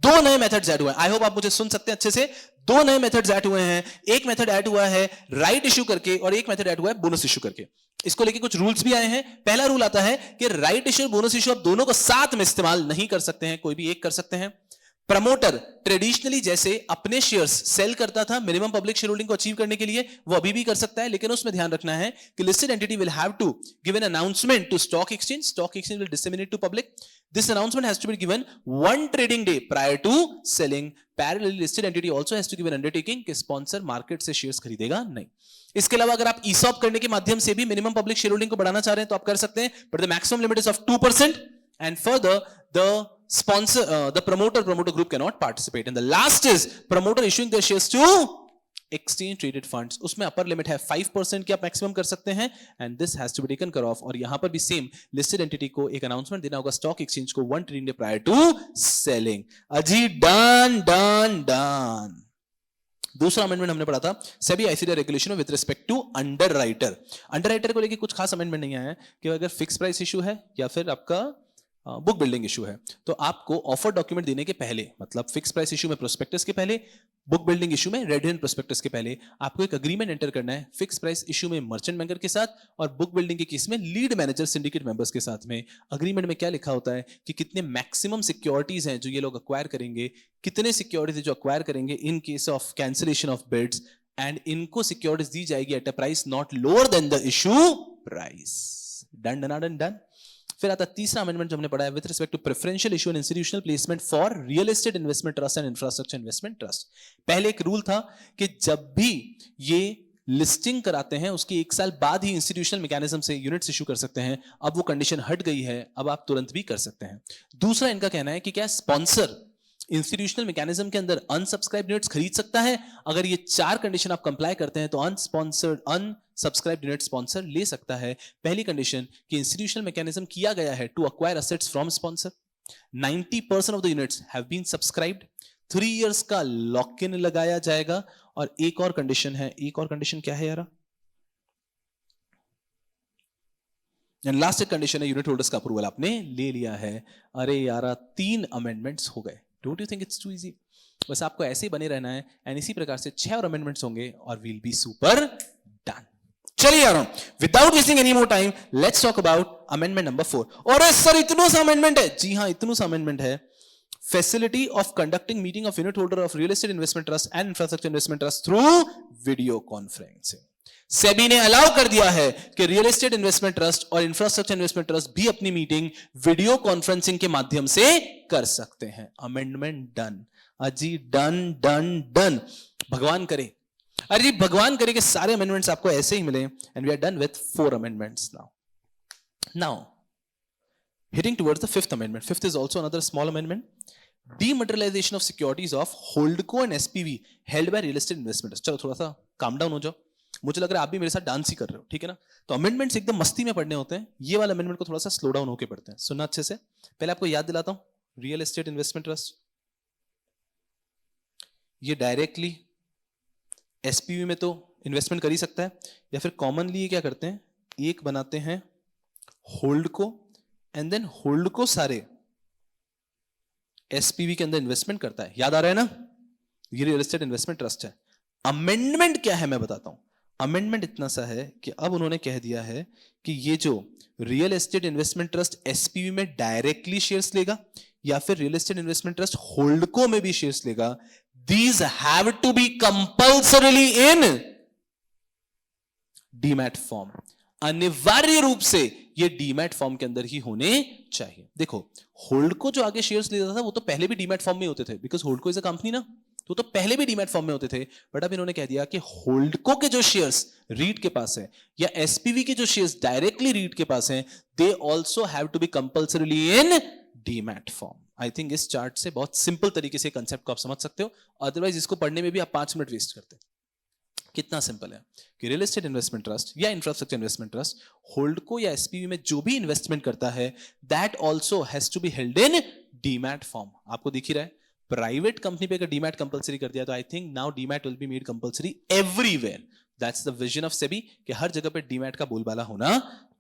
2 नए मेथड्स ऐड हुए हैं। आई होप आप मुझे सुन सकते हैं अच्छे से। 2 नए मेथड्स ऐड हुए हैं। एक मेथड ऐड हुआ है राइट इश्यू करके और एक मेथड ऐड हुआ है बोनस इश्यू करके। इसको लेके कुछ रूल्स भी आए हैं। पहला रूल आता है कि राइट इश्यू और बोनस इश्यू आप दोनों को साथ में इस्तेमाल नहीं कर सकते हैं, कोई भी एक कर सकते हैं। प्रमोटर ट्रेडिशनली जैसे अपने शेयर्स सेल करता था मिनिमम पब्लिक शेयर होल्डिंग को अचीव करने के लिए, वो अभी भी कर सकता है, लेकिन उसमें ध्यान रखना है कि listed entity will have to give an announcement to stock exchange. Stock exchange will disseminate to public. This announcement has to be given 1 trading day prior to selling. Parallelly listed entity also has to give an undertaking कि sponsor market से shares खरीदेगा नहीं। इसके अलावा अगर आप ESOP करने के माध्यम से भी मिनिमम पब्लिक शेयर होल्डिंग को बढ़ाना चाह रहे हैं तो आप कर सकते हैं, but the maximum limit is of 2%। and further the sponsor the promoter group cannot participate, and the last is promoter issuing their shares to exchange traded funds। उसमें अपर लिमिट है 5% की आप मैक्सिमम कर सकते हैं, and this has to be taken care of। और यहां पर भी सेम लिस्टेड एंटिटी को एक अनाउंसमेंट देना होगा स्टॉक एक्सचेंज को 1 trading day prior to selling. अजी डन डन डन। दूसरा अमेंडमेंट हमने पढ़ा था SEBI ICD regulation with respect to underwriter. Underwriter को लेके कुछ खास अमेंडमेंट नहीं आया है कि अगर फिक्स प्राइस इशू है या फिर आपका बुक बिल्डिंग इशू है तो आपको ऑफर डॉक्यूमेंट देने के पहले, मतलब फिक्स प्राइस इशू में प्रोस्पेक्टस के पहले, बुक बिल्डिंग इशू में रेड हैंड प्रोस्पेक्टस के पहले आपको एक अग्रीमेंट एंटर करना है। फिक्स प्राइस इशू में मर्चेंट बैंकर के साथ और बुक बिल्डिंग के केस में लीड मैनेजर सिंडिकेट मेंबर्स के साथ में। अग्रीमेंट में क्या लिखा होता है कि कितने मैक्सिमम सिक्योरिटीज हैं जो ये लोग अक्वायर करेंगे, कितने सिक्योरिटीज जो अक्वायर करेंगे in case of cancellation of bids, and इनको सिक्योरिटीज दी जाएगी at a price not lower than the issue price. Done done done done. फिर आता तीसरा अमेंडमेंट जो हमने पढ़ा है with respect to preferential issue and institutional placement for real estate investment trust and infrastructure investment trust. पहले एक rule था कि जब भी ये लिस्टिंग कराते हैं उसके 1 साल बाद ही इंस्टीट्यूशनल मैकेनिज्म से यूनिट्स इशू कर सकते हैं। अब वो कंडीशन हट गई है, अब आप तुरंत भी कर सकते हैं। दूसरा इनका कहना है कि क्या स्पॉन्सर इंस्टीट्यूशनल मैकेनिज्म के अंदर अनसब्सक्राइब यूनिट्स खरीद सकता है? अगर ये 4 कंडीशन आप कंप्लाई करते हैं तो अनसब्सक्राइब यूनिट स्पॉन्सर ले सकता है। पहली कंडीशन कि इंस्टीट्यूशनल मैकेनिज्म किया गया है to acquire assets from sponsor, 90% of the units have been subscribed, 3 years का लॉक इन लगाया जाएगा। और एक और कंडीशन है, एक और कंडीशन क्या है यार? एंड लास्ट एक कंडीशन है यूनिट होल्डर्स का अप्रूवल आपने ले लिया है। अरे यार 3 अमेंडमेंट्स हो गए। Don't you think it's too easy? बस आपको ऐसे ही बने रहना है एंड इसी प्रकार से 6 और अमेंडमेंट्स होंगे और वील बी सुपर डन। चलिए आ रहा हूं, without wasting any more time let's talk about amendment number 4. और सर इतना सा अमेंडमेंट है? जी हां, इतना सा अमेंडमेंट है. Facility of conducting meeting of unit holder of real estate investment trust and infrastructure investment trust through video conferencing. SEBI ने allow कर दिया है कि रियल एस्टेट इन्वेस्टमेंट ट्रस्ट और इंफ्रास्ट्रक्चर इन्वेस्टमेंट ट्रस्ट भी अपनी मीटिंग वीडियो कॉन्फ्रेंसिंग के माध्यम से कर सकते हैं. अमेंडमेंट डन अजी, डन डन डन. भगवान करे, अरे जी भगवान करे कि सारे अमेंडमेंट्स आपको ऐसे ही मिले. And we are done with 4 amendments now hitting towards the 5th amendment. 5th is also another small amendment. Dematerialization of securities of holdco and SPV held by real estate investment. चलो थोड़ा सा calm down हो जाओ. मुझे लग रहा है आप भी मेरे साथ डांस ही कर रहे हो, ठीक है ना? तो अमेंडमेंट्स एकदम मस्ती में पढ़ने होते हैं. ये वाला अमेंडमेंट को थोड़ा सा स्लो डाउन होकर पढ़ते हैं. सुनना अच्छे से. पहले आपको याद दिलाता हूं, रियल एस्टेट इन्वेस्टमेंट ट्रस्ट ये डायरेक्टली एसपीवी में तो इन्वेस्टमेंट कर ही सकता है, या फिर कॉमनली ये क्या करते हैं, एक बनाते हैं होल्डको एंड देन होल्डको सारे एसपीवी के अंदर इन्वेस्टमेंट करता है. याद आ रहा है ना? ये रियल एस्टेट इन्वेस्टमेंट ट्रस्ट है. अमेंडमेंट क्या है मैं बताता हूं. अमेंडमेंट इतना सा है कि अब उन्होंने कह दिया है कि ये जो real estate investment trust SPV में डायरेक्टली शेयर्स लेगा या फिर real estate investment trust HoldCo में भी शेयर्स लेगा, these have to be compulsorily in demat form. अनिवार्य रूप से ये डीमैट फॉर्म के अंदर ही होने चाहिए. देखो होल्डको जो आगे शेयर्स लेता था वो तो पहले भी डीमैट फॉर्म में होते थे, because HoldCo is a company ना, तो पहले भी डीमैट फॉर्म में होते थे. बट अब इन्होंने कह दिया कि होल्डको के जो शेयर्स रीट के पास है या एसपीवी के जो शेयर्स डायरेक्टली रीट के पास हैं, they also have to be compulsorily in demat form. I think इस चार्ट से बहुत सिंपल तरीके से कंसेप्ट को आप समझ सकते हो. अदरवाइज इसको पढ़ने में भी आप 5 मिनट वेस्ट करते हैं. कितना सिंपल है कि रियल एस्टेट इन्वेस्टमेंट ट्रस्ट या इंफ्रास्ट्रक्चर इन्वेस्टमेंट ट्रस्ट होल्डको या एसपीवी में जो भी इन्वेस्टमेंट करता है, that also has to be held in demat form. आपको दिख ही रहा है, प्राइवेट कंपनी पे अगर डीमैट कंपलसरी कर दिया तो I think now demat will be made compulsory everywhere. That's the vision of SEBI कि हर जगह पे डीमैट का बोलबाला होना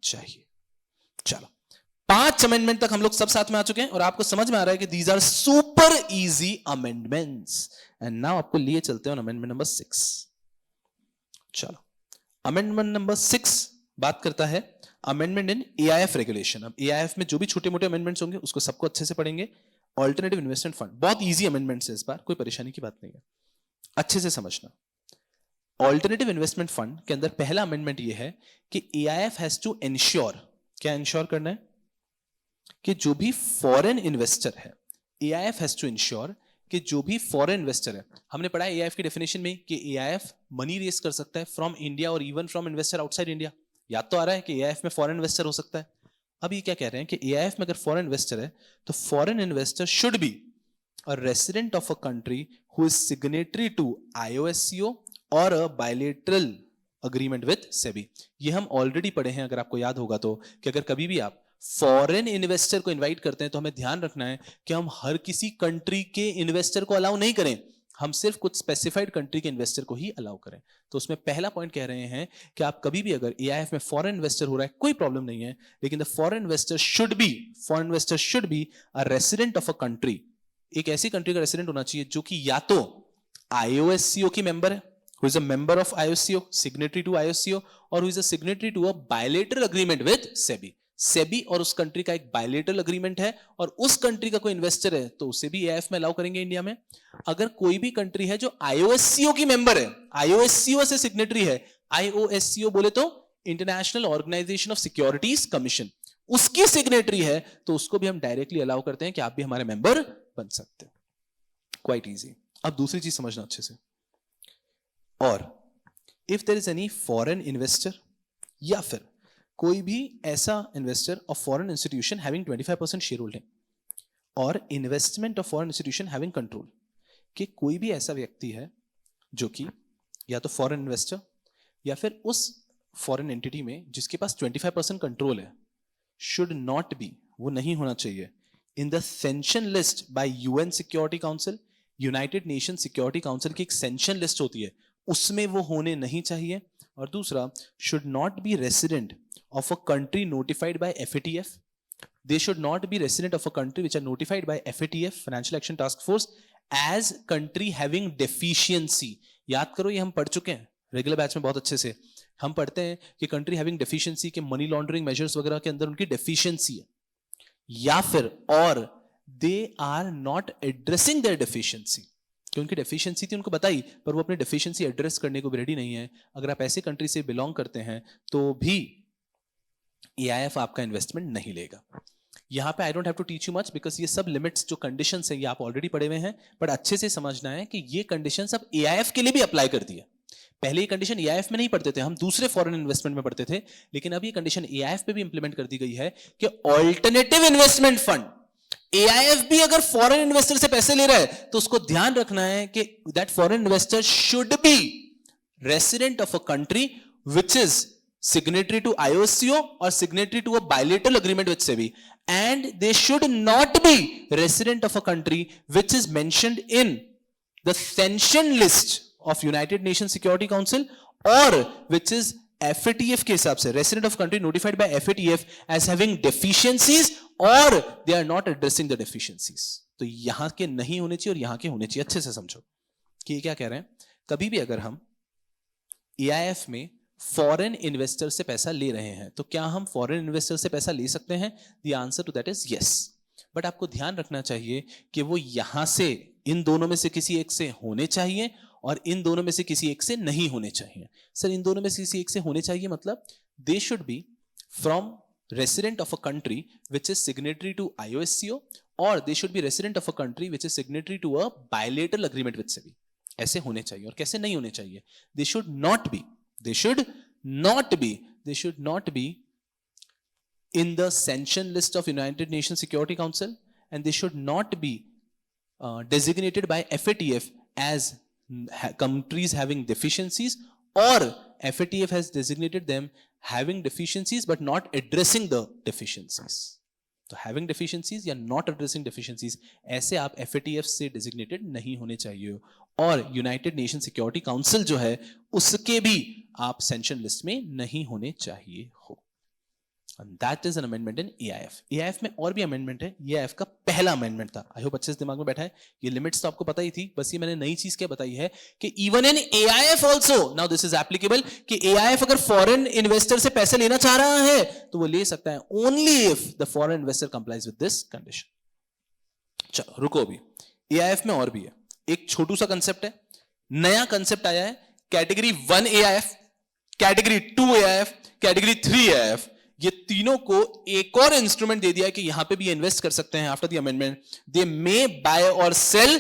चाहिए. चलो 5 अमेंडमेंट तक हम लोग सब साथ में आ चुके हैं और आपको समझ में आ रहा है कि these are super easy amendments. And now आपको लिए चलते हैं अमेंडमेंट नंबर 6. चलो अमेंडमेंट नंबर 6 बात करता है अमेंडमेंट इन एआईएफ रेगुलेशन. अब एआईएफ में जो भी छोटे मोटे अमेंडमेंट्स होंगे उसको सबको अच्छे से पढ़ेंगे. ऑल्टरनेटिव इन्वेस्टमेंट फंड बहुत इजी अमेंडमेंट्स है इस बार, कोई परेशानी की बात नहीं है, अच्छे से समझना. ऑल्टरनेटिव इन्वेस्टमेंट फंड के अंदर पहला अमेंडमेंट ये है कि एआईएफ हैज टू इंश्योर, क्या इंश्योर करना है, कि जो भी फॉरेन इन्वेस्टर है, एआईएफ हैज टू इंश्योर कि जो भी फॉरेन इन्वेस्टर है, हमने पढ़ा है एआईएफ की डेफिनेशन में कि एआईएफ मनी रेज कर सकता है फ्रॉम इंडिया और even from investor outside India. याद तो आ रहा है कि एआईएफ में फॉरेन इन्वेस्टर हो सकता है. अब ये क्या कह रहे हैं कि एआईएफ में अगर फॉरेन इन्वेस्टर है तो foreign investor should be a resident of a country who is signatory to IOSCO और a bilateral agreement with SEBI. ये हम ऑलरेडी पढ़े हैं अगर आपको याद होगा तो, कि अगर कभी भी आप फॉरेन इन्वेस्टर को इनवाइट करते हैं तो हमें ध्यान रखना है कि हम हर किसी कंट्री के इन्वेस्टर को अलाउ नहीं करें, हम सिर्फ कुछ स्पेसिफाइड कंट्री के इन्वेस्टर को ही अलाउ करें. तो उसमें पहला पॉइंट कह रहे हैं कि आप कभी भी अगर एआईएफ में फॉरेन इन्वेस्टर हो रहा है कोई प्रॉब्लम नहीं है, लेकिन the foreign investor should be a resident of a country. एक ऐसी कंट्री का रेसिडेंट होना चाहिए जो कि या तो आईओएससीओ की मेंबर है, who is a member of IOSCO, signatory to IOSCO, और who is a signatory to a bilateral agreement with SEBI. SEBI और उस कंट्री का एक बायलेटरल अग्रीमेंट है और उस कंट्री का कोई इन्वेस्टर है तो उसे भी एआईएफ में अलाउ करेंगे इंडिया में. अगर कोई भी कंट्री है जो आईओएससीओ की मेंबर है, आईओएससीओ से सिग्नेटरी है, आईओएससीओ बोले तो international organisation of securities commission, उसकी सिग्नेटरी है तो उसको भी हम डायरेक्टली अलाउ करते हैं कि आप भी हमारे मेंबर बन सकते हो. Quite easy. अब दूसरी चीज समझना अच्छे से, और if there is any foreign investor या फिर कोई भी ऐसा investor of foreign institution having 25% share holding और investment of foreign institution having control, कि कोई भी ऐसा व्यक्ति है जो कि या तो फॉरेन इन्वेस्टर या फिर उस फॉरेन एंटिटी में जिसके पास 25% कंट्रोल है, शुड नॉट बी, वो नहीं होना चाहिए in the sanction list by UN security council. United nation security council की एक सैंक्शन लिस्ट होती है, उसमें वो होने नहीं चाहिए. और दूसरा, should not B resident of a country notified by FATF. They should not be resident of a country which are notified by FATF, Financial Action Task Force, as country having deficiency. याद करो ये हम पढ़ चुके हैं regular batch में बहुत अच्छे से. हम पढ़ते हैं कि कंट्री हैविंग डेफिशिएंसी के मनी लॉन्ड्रिंग मेजर्स वगैरह के अंदर उनकी डेफिशिएंसी है, या फिर और they are not addressing their deficiency, कि उनकी डेफिशिएंसी थी उनको बताई पर वो अपनी डेफिशिएंसी एड्रेस करने को भी रेडी नहीं है। अगर आप ऐसी कंट्री से बिलोंग करते हैं तो भी एआईएफ आपका इन्वेस्टमेंट नहीं लेगा। यहां पे I don't have to teach you much because ये सब लिमिट्स जो कंडीशंस है ये आप ऑलरेडी पढ़े हुए हैं, बट अच्छे से समझना है कि ये कंडीशंस अब एआईएफ के लिए भी अप्लाई कर दी है। पहले ये कंडीशन एआईएफ में नहीं पढ़ते थे, हम दूसरे फॉरेन इन्वेस्टमेंट में पढ़ते थे, लेकिन अब ये कंडीशन एआईएफ पे भी इंप्लीमेंट कर दी गई है कि ऑल्टरनेटिव इन्वेस्टमेंट फंड, एआईएफ भी अगर फॉरेन इन्वेस्टर से पैसे ले रहा है तो उसको ध्यान रखना है कि that foreign investor should be resident of a country which is signatory to IOSCO or signatory to a bilateral agreement with SEBI, and they should not be resident of a country which is mentioned in the sanction list of United Nations Security Council or which is FATF के हिसाब से resident of country notified by FATF as having deficiencies or they are not addressing the deficiencies। तो यहां के नहीं होने चाहिए और यहां के होने चाहिए। अच्छे से समझो कि ये क्या कह रहे हैं। कभी भी अगर हम AIF में फॉरेन इन्वेस्टर से पैसा ले रहे हैं तो क्या हम फॉरेन इन्वेस्टर से पैसा ले सकते हैं? The answer to that is yes, but आपको ध्यान रखना चाहिए कि वो यहां से इन दोनों में से किसी एक से होने चाहिए और इन दोनों में से किसी एक से नहीं होने चाहिए। सर इन दोनों में से किसी एक से होने चाहिए मतलब they should be from resident of a country which is signatory to IOSCO और they should be resident of a country which is signatory to a bilateral agreement with SEBI. ऐसे होने चाहिए। और कैसे नहीं होने चाहिए? They should not be They should not be in the sanction list of United Nations Security Council, and they should not be designated by FATF as countries having deficiencies, or FATF has designated them having deficiencies but not addressing the deficiencies. तो having deficiencies या not addressing deficiencies, ऐसे आप FATF से designated नहीं होने चाहिए। और United nation security council जो है उसके भी आप सैंक्शन लिस्ट में नहीं होने चाहिए हो। That is an amendment in AIF। AIF में और भी अमेंडमेंट है, ये AIF का पहला अमेंडमेंट था। आई होप अच्छे से दिमाग में बैठा है। ये लिमिट्स तो आपको पता ही थी, बस ये मैंने नई चीज क्या बताई है कि even in AIF also now this is applicable कि AIF अगर फॉरेन इन्वेस्टर से पैसे लेना चाह रहा है तो वो ले सकता है only if the foreign investor complies with this condition. चलो रुको, अभी AIF में और भी है। एक छोटू सा कंसेप्ट है, नया कंसेप्ट आया है, category 1 AIF, category 2 AIF, category 3 AIF। ये तीनों को एक और इंस्ट्रूमेंट दे दिया है कि यहां पे भी इन्वेस्ट कर सकते हैं after the amendment. They may buy और सेल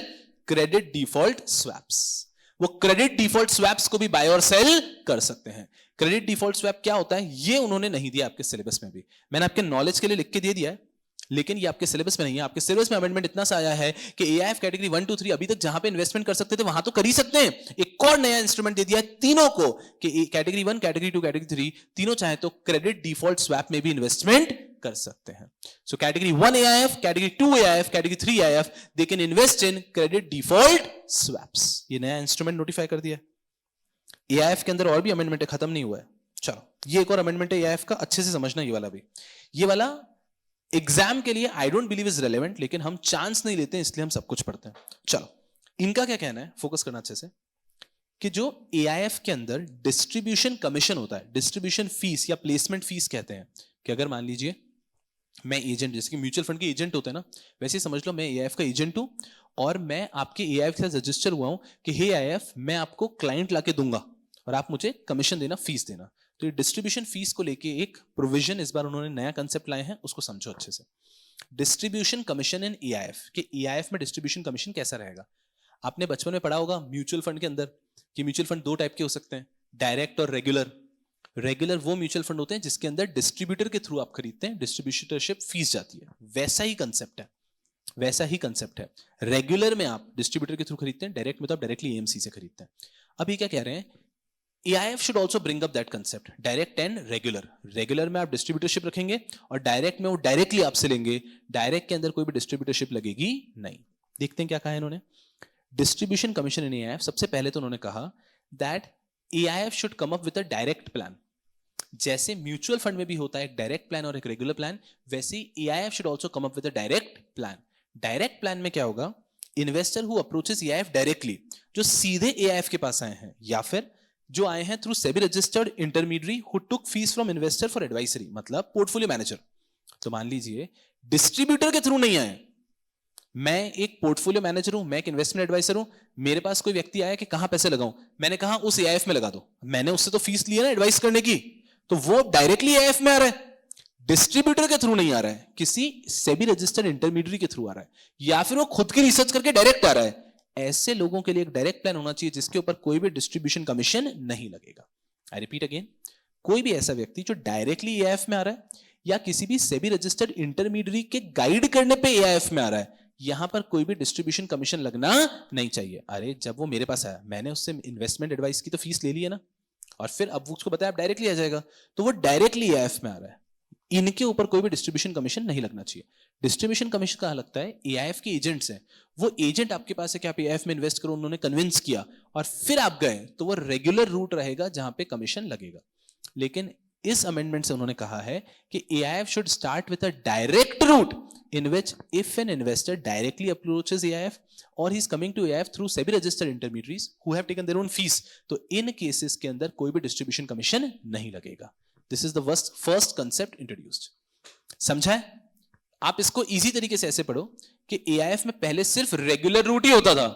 क्रेडिट डिफॉल्ट स्वैप्स। वो क्रेडिट डिफॉल्ट स्वैप्स को भी बाय और सेल कर सकते हैं। क्रेडिट डिफॉल्ट स्वैप क्या होता है ये उन्होंने नहीं दिया आपके सिलेबस में भी, मैंने आपके नॉलेज के लिए लिख के दे दिया है, लेकिन ये आपके सिलेबस में नहीं है। आपके सिलेबस में अमेंडमेंट इतना सा आया है कि AIF कैटेगरी 1 2 3 अभी तक जहां पे इन्वेस्टमेंट कर सकते थे वहां तो कर ही सकते हैं, एक और नया इंस्ट्रूमेंट दे दिया है तीनों को कि कैटेगरी 1 कैटेगरी 2 कैटेगरी 3 तीनों चाहे तो क्रेडिट डिफॉल्ट स्वैप में भी इन्वेस्टमेंट कर सकते हैं। So category 1 AIF, category 2 AIF, category 3 AIF they can invest in credit default swaps. ये नया इंस्ट्रूमेंट नोटिफाई कर दिया। AIF के अंदर और भी अमेंडमेंट है, खत्म नहीं हुआ है। चलो ये एक और अमेंडमेंट है AIF का, अच्छे से समझना ये वाला भी। ये वाला एग्जाम के लिए I don't believe is relevant, लेकिन हम चांस नहीं लेते इसलिए हम सब कुछ पढ़ते हैं। चलो इनका क्या कहना है, फोकस करना अच्छे से, कि जो AIF के अंदर डिस्ट्रीब्यूशन कमीशन होता है, डिस्ट्रीब्यूशन फीस या प्लेसमेंट फीस कहते हैं, कि अगर मान लीजिए मैं एजेंट, जैसे कि म्यूचुअल फंड के एजेंट होते हैं ना, वैसे ही समझ लो मैं AIF का एजेंट हूं और मैं आपके AIF के साथ रजिस्टर हुआ हूं कि हे AIF मैं आपको क्लाइंट लाके दूंगा और आप मुझे कमीशन देना, फीस देना। तो ये डिस्ट्रीब्यूशन फीस को लेके एक प्रोविजन इस बार उन्होंने नया कंसेप्ट लाए हैं, उसको समझो अच्छे से। डिस्ट्रीब्यूशन कमीशन इन AIF कि AIF में डिस्ट्रीब्यूशन कमीशन कैसा रहेगा। आपने बचपन में पढ़ा होगा म्यूचुअल फंड के अंदर कि म्यूचुअल फंड दो टाइप के हो सकते हैं, डायरेक्ट और रेगुलर। रेगुलर वो म्यूचुअल फंड होते हैं जिसके अंदर डिस्ट्रीब्यूटर के थ्रू आप खरीदते हैं, डिस्ट्रीब्यूटरशिप फीस जाती है, वैसा ही कंसेप्ट है, वैसा ही कंसेप्ट है। रेगुलर में आप डिस्ट्रीब्यूटर के थ्रू खरीदते हैं, डायरेक्ट में तो आप डायरेक्टली AMC से खरीदते हैं। अब ये क्या कह रहे हैं, AIF should also bring up that concept, direct and regular. Regular में आप डिस्ट्रीब्यूटरशिप रखेंगे और डायरेक्ट में वो डायरेक्टली आपसे लेंगे, डायरेक्ट के अंदर कोई भी डिस्ट्रीब्यूटरशिप लगेगी नहीं। देखते हैं क्या कहा है इन्होंने। डिस्ट्रीब्यूशन कमीशन इन AIF, सबसे पहले तो उन्होंने कहा that AIF should come up with a direct plan। जैसे म्यूचुअल फंड में भी होता है एक डायरेक्ट प्लान और एक रेगुलर प्लान, वैसे ही AIF should also come up with a direct plan। Direct plan में क्या होगा, investor who approaches AIF directly, जो सीधे AIF के पास आए हैं या फिर जो आए हैं through SEBI registered intermediary who took fees from investor for advisory, मतलब पोर्टफोलियो मैनेजर। तो मान लीजिए डिस्ट्रीब्यूटर के थ्रू नहीं आए, मैं एक पोर्टफोलियो मैनेजर हूं, मैं एक इन्वेस्टमेंट एडवाइसर हूं, मेरे पास कोई व्यक्ति आया कि कहां पैसे लगाऊं, मैंने कहा उस एआईएफ में लगा दो, मैंने उससे तो फीस ली है ना एडवाइस करने की, तो वो डायरेक्टली एआईएफ में आ रहा है, डिस्ट्रीब्यूटर के थ्रू नहीं आ रहा है, किसी सेबी रजिस्टर्ड इंटरमीडियरी के थ्रू आ रहा है, या फिर वो खुद की रिसर्च करके डायरेक्ट आ रहा है। ऐसे लोगों के लिए एक डायरेक्ट प्लान होना चाहिए जिसके ऊपर कोई भी डिस्ट्रीब्यूशन कमीशन नहीं लगेगा। आई रिपीट अगेन, कोई भी ऐसा व्यक्ति जो डायरेक्टली एआईएफ में आ रहा है या किसी भी सेबी रजिस्टर्ड इंटरमीडियरी के गाइड करने पे एआईएफ में आ रहा है, यहां पर कोई भी डिस्ट्रीब्यूशन कमीशन लगना नहीं चाहिए। अरे जब वो मेरे पास आया, मैंने उससे इन्वेस्टमेंट एडवाइस की तो फीस ले ली है ना, और फिर अब उसको बताया आप डायरेक्टली आ जाएगा, तो वो डायरेक्टली एआईएफ में आ रहा है, इनके ऊपर कोई भी डिस्ट्रीब्यूशन कमीशन नहीं लगना चाहिए। डिस्ट्रीब्यूशन कमीशन कहां लगता है? एआईएफ के एजेंट्स हैं, वो एजेंट आपके पास है कि आप एआईएफ में इन्वेस्ट करो, उन्होंने कन्विंस किया और फिर आप गए, तो वो रेगुलर रूट रहेगा जहां पे कमीशन लगेगा। लेकिन इस अमेंडमेंट से उन्होंने कहा है कि AIF should start with a direct route in which if an investor directly approaches AIF और he is coming to AIF through SEBI registered intermediaries who have taken their own fees, तो इन cases के अंदर कोई भी distribution commission नहीं लगेगा। This is the first concept introduced. समझा है? आप इसको इजी तरीके से ऐसे पढ़ो कि एआईएफ में पहले सिर्फ रेगुलर रूट ही होता था,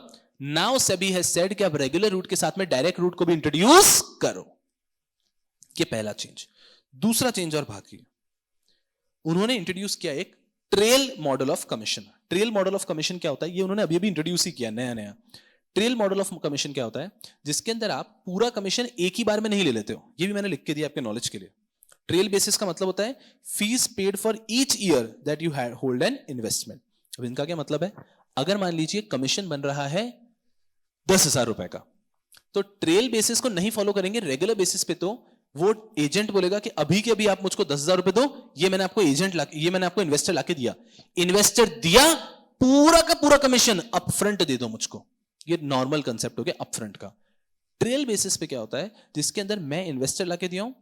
नाउ सेबी हैज सेड कि आप रेगुलर रूट के साथ में डायरेक्ट रूट को भी इंट्रोड्यूस करो। ये पहला चेंज। दूसरा चेंज और बाकी, उन्होंने इंट्रोड्यूस किया एक trail model of commission. Trail model of commission क्या होता है? ये उन्होंने अभी अभी इंट्रोड्यूस ही किया नया नया। ट्रेल मॉडल ऑफ कमीशन क्या होता है? जिसके अंदर आप पूरा कमीशन एक ही बार में नहीं ले लेते हो। ये भी मैंने लिख के दिया आपके नॉलेज के लिए। ट्रेल बेसिस का मतलब होता है fees paid for each year that you hold an investment. अब इनका क्या मतलब है? अगर मान लीजिए कमीशन बन रहा है 10,000 रुपए का, तो ट्रेल बेसिस को नहीं फॉलो करेंगे, रेगुलर बेसिस पे तो वो एजेंट बोलेगा कि अभी के अभी आप मुझको 10,000 रुपए दो, ये मैंने आपको ये मैंने आपको इन्वेस्टर लाके दिया, इन्वेस्टर दिया, पूरा का पूरा कमीशन अपफ्रंट दे दो मुझको। ये नॉर्मल कंसेप्ट हो गया अपफ्रंट का। ट्रेल बेसिस पे क्या होता है? जिसके अंदर मैं इन्वेस्टर लाके दिया हूं,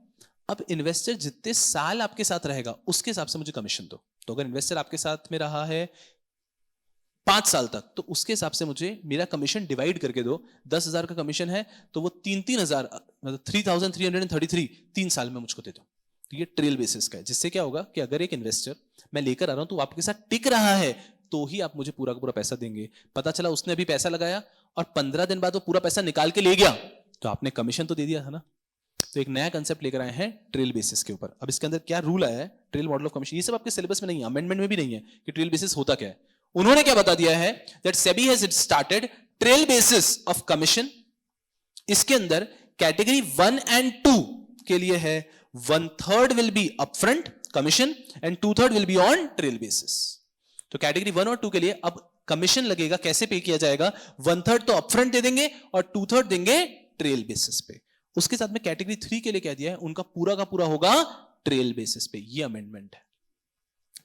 अब इन्वेस्टर जितने साल आपके साथ रहेगा उसके हिसाब से मुझे कमीशन दो। तो अगर इन्वेस्टर आपके साथ में रहा है 5 साल तक, तो उसके हिसाब से मुझे मेरा कमीशन डिवाइड करके दो। 10,000 का कमीशन है तो वो 3,000 मतलब 3,333 3 साल में मुझको दे दो। तो ये ट्रेल बेसिस का है, जिससे क्या होगा कि अगर एक इन्वेस्टर मैं लेकर आ रहा हूं तो आपके साथ टिक रहा है तो ही आप मुझे पूरा का पूरा पैसा देंगे। पता चला उसने अभी पैसा लगाया और 15 दिन बाद वो पूरा पैसा निकाल के ले गया, तो आपने कमीशन तो दे दिया था ना। तो एक नया कंसेप्ट लेकर आए हैं ट्रेल बेसिस के ऊपर। अब इसके अंदर क्या रूल आया है? Trail model of commission. ये सब आपके सिलेबस में नहीं है, अमेंडमेंट में भी नहीं है कि ट्रेल बेसिस होता क्या है। उन्होंने क्या बता दिया है? That SEBI has started trail basis of commission. इसके अंदर कैटेगरी 1 एंड 2 के लिए है 1/3 will be upfront commission and 2/3 will be on trail basis. तो कैटेगरी 1 और 2 के लिए अब कमीशन लगेगा, कैसे पे किया जाएगा? 1/3 तो अपफ्रंट दे देंगे और 2/3 देंगे ट्रेल बेसिस पे। उसके साथ में कैटेगरी 3 के लिए क्या दिया है? उनका पूरा का पूरा होगा ट्रेल बेसिस पे। ये अमेंडमेंट है।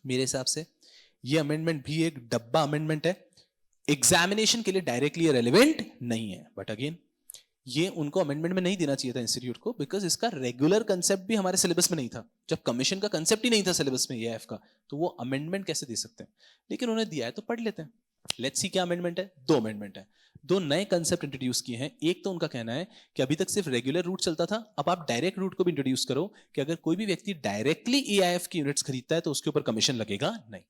मेरे हिसाब से ये अमेंडमेंट भी एक डब्बा अमेंडमेंट है, एग्जामिनेशन के लिए डायरेक्टली रेलेवेंट नहीं है। बट अगेन ये उनको अमेंडमेंट में नहीं देना चाहिए था इंस्टीट्यूट को, बिकॉज इसका रेगुलर कंसेप्ट भी हमारे सिलेबस में नहीं था। जब कमीशन का कंसेप्ट ही नहीं था सिलेबस में एआईएफ का, तो वो अमेंडमेंट कैसे दे सकते हैं? लेकिन उन्होंने दिया है तो पढ़ लेते हैं। लेट्स सी क्या अमेंडमेंट है। 2 अमेंडमेंट है, 2 नए कंसेप्ट इंट्रोड्यूस किए हैं। एक तो उनका कहना है कि अभी तक सिर्फ रेगुलर रूट चलता था, अब आप डायरेक्ट रूट को भी इंट्रोड्यूस करो कि अगर कोई भी व्यक्ति डायरेक्टली एआईएफ की यूनिट्स खरीदता है तो उसके ऊपर कमीशन लगेगा नहीं।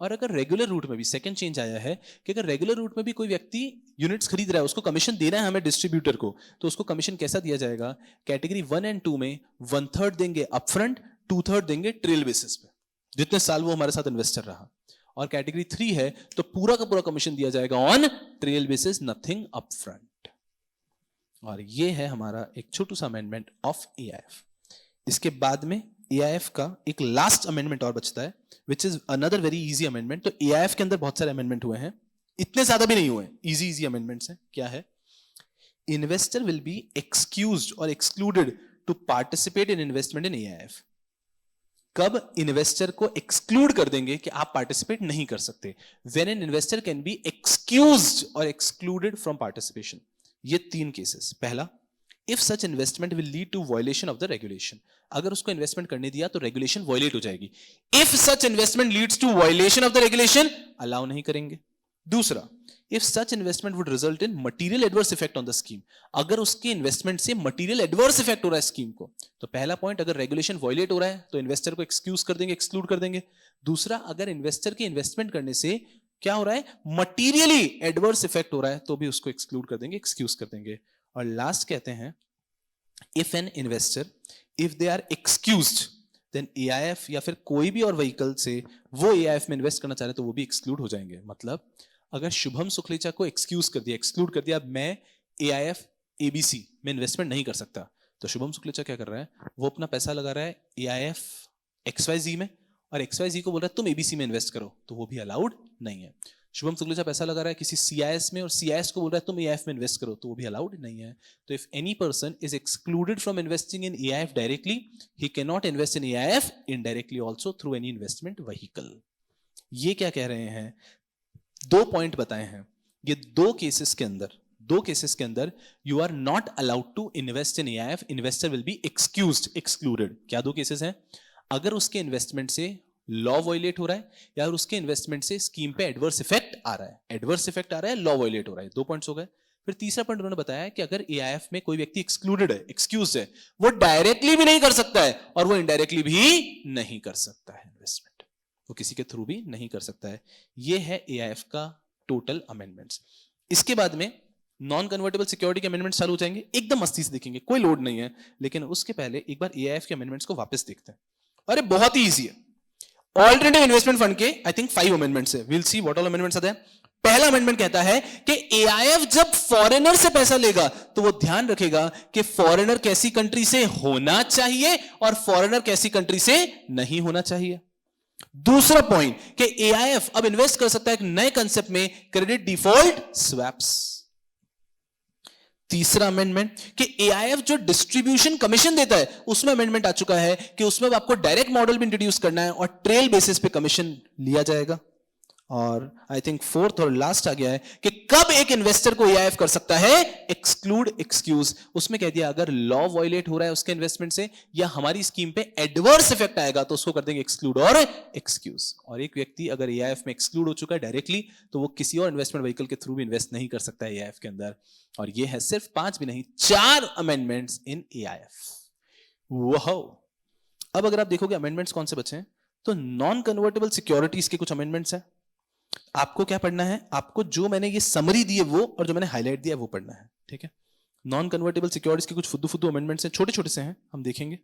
और अगर रेगुलर रूट में भी सेकंड चेंज आया है कि अगर रेगुलर रूट में भी कोई व्यक्ति यूनिट्स खरीद रहा है, उसको कमीशन देना है हमें डिस्ट्रीब्यूटर को, तो उसको कमीशन कैसा दिया जाएगा? कैटेगरी 1 एंड 2 में 1/3 देंगे अपफ्रंट, 2/3 देंगे ट्रेल बेसिस पे, जितने साल वो हमारे साथ इन्वेस्टर रहा। और कैटेगरी 3 है तो पूरा का पूरा कमीशन दिया जाएगा on trail basis, nothing upfront. और ये है हमारा एक छोटू सा अमेंडमेंट ऑफ एआईएफ। इसके बाद में एआईएफ का एक लास्ट अमेंडमेंट और बचता है, which is another very easy amendment. तो एआईएफ के अंदर बहुत सारे अमेंडमेंट हुए हैं, इतने ज्यादा भी नहीं हुए, इजी अमेंडमेंट्स हैं। क्या है? Investor will be excused or excluded to participate in investment in AIF. कब इन्वेस्टर को एक्सक्लूड कर देंगे कि आप पार्टिसिपेट नहीं कर सकते? When an investor can be excused or excluded from participation. ये 3 केसेस। पहला, if such investment will lead to violation of the regulation. अगर उसको इन्वेस्टमेंट करने दिया तो रेगुलेशन वायलेट हो जाएगी। If such investment leads to violation of the regulation, allow नहीं करेंगे। दूसरा, if such investment would result in material adverse effect on the scheme, अगर उसके इन्वेस्टमेंट से मटीरियल एडवर्स इफेक्ट हो रहा है स्कीम को, तो पहला पॉइंट, अगर रेगुलेशन वायलेट हो रहा है तो इन्वेस्टर को एक्सक्यूज कर देंगे, एक्सक्लूड कर देंगे। दूसरा, अगर इन्वेस्टर के इन्वेस्टमेंट करने से क्या हो रहा है, मटीरियली एडवर्स इफेक्ट हो रहा है, तो भी उसको एक्सक्लूड कर देंगे, एक्सक्यूज कर देंगे। और लास्ट कहते हैं, if an investor, if they are excused, then AIF या फिर कोई भी और व्हीकल से वो एआईएफ में इन्वेस्ट करना चाह रहे तो वो भी एक्सक्लूड हो जाएंगे। मतलब अगर शुभम सुखलेचा को एक्सक्यूज कर दिया, एक्सक्लूड कर दिया, अब मैं एआईएफ एबीसी में इन्वेस्टमेंट नहीं कर सकता, तो शुभम सुखलेचा क्या कर रहा है, वो अपना पैसा लगा रहा है एआईएफ एक्सवाईजी में, और एक्सवाईजी को बोल रहा है तुम एबीसी में इन्वेस्ट करो, तो वो भी अलाउड नहीं है। शुभम सुखलेचा पैसा लगा रहा है किसी सीआईएस में, और सीआईएस को बोल रहा है तुम एआईएफ में इन्वेस्ट करो, तो वो भी अलाउड नहीं है। तो if any person is excluded from investing in AIF directly, he can not invest in AIF indirectly also through any investment vehicle. ये क्या कह रहे हैं, दो पॉइंट बताए हैं। ये दो केसेस के अंदर you are not allowed to invest in AIF, investor will be excused, excluded. क्या दो केसेस हैं, अगर उसके इन्वेस्टमेंट से लॉ वायलेट हो रहा है, या उसके इन्वेस्टमेंट से स्कीम पे एडवर्स इफेक्ट आ रहा है, एडवर्स इफेक्ट आ रहा है, लॉ वायलेट हो रहा है। दो पॉइंट्स हो गए। फिर तीसरा पॉइंट उन्होंने बताया कि अगर एआईएफ में कोई व्यक्ति एक्सक्लूडेड है, एक्सक्यूज है, वो डायरेक्टली भी नहीं कर सकता है और वो इनडायरेक्टली भी नहीं कर सकता है इन्वेस्टमेंट, वो किसी के थ्रू भी नहीं कर सकता है। ये है एआईएफ का टोटल अमेंडमेंट्स। इसके बाद में नॉन कन्वर्टेबल सिक्योरिटी के अमेंडमेंट चालू हो जाएंगे, एकदम मस्ती से देखेंगे, कोई लोड नहीं है। लेकिन उसके पहले एक बार एआईएफ के अमेंडमेंट्स को वापस देखते हैं। अरे बहुत ही इजी है। ऑल्टरनेटिव इन्वेस्टमेंट फंड के आई थिंक 5 अमेंडमेंट्स है, will see what all amendments आते हैं। पहला अमेंडमेंट कहता है कि एआईएफ जब फॉरेनर से पैसा लेगा तो वो ध्यान रखेगा कि फॉरेनर कैसी कंट्री से होना चाहिए और फॉरेनर कैसी कंट्री से नहीं होना चाहिए। दूसरा पॉइंट कि एआईएफ अब इन्वेस्ट कर सकता है एक नए कंसेप्ट में, क्रेडिट डिफॉल्ट स्वैप्स। तीसरा अमेंडमेंट कि एआईएफ जो डिस्ट्रीब्यूशन कमीशन देता है उसमें अमेंडमेंट आ चुका है कि उसमें आपको डायरेक्ट मॉडल भी इंट्रोड्यूस करना है और ट्रेल बेसिस पे कमीशन लिया जाएगा। और आई थिंक फोर्थ और लास्ट आ गया है कि कब एक इन्वेस्टर को एआईएफ कर सकता है, एक्सक्लूड, एक्सक्यूज। उसमें कह दिया अगर लॉ वायलेट हो रहा है उसके इन्वेस्टमेंट से या हमारी स्कीम पे एडवर्स इफेक्ट आएगा तो उसको कर देंगे एक्सक्लूड और एक्सक्यूज। और एक व्यक्ति अगर एआईएफ में एक्सक्लूड हो चुका है डायरेक्टली तो वो किसी और इन्वेस्टमेंट व्हीकल के थ्रू भी इन्वेस्ट नहीं कर सकता है एआईएफ के अंदर। और ये है सिर्फ 5 भी नहीं 4 अमेंडमेंट्स इन एआईएफ। वाह। अब अगर आप देखोगे अमेंडमेंट्स कौन से बचे हैं, तो नॉन कन्वर्टेबल सिक्योरिटीज के कुछ अमेंडमेंट्स हैं। आपको क्या पढ़ना है, आपको जो मैंने ये समरी दी है वो और जो मैंने हाईलाइट दिया है वो पढ़ना है, ठीक है। नॉन कन्वर्टेबल सिक्योरिटीज के कुछ फुद्दू अमेंडमेंट्स हैं, छोटे छोटे से हैं, हम देखेंगे।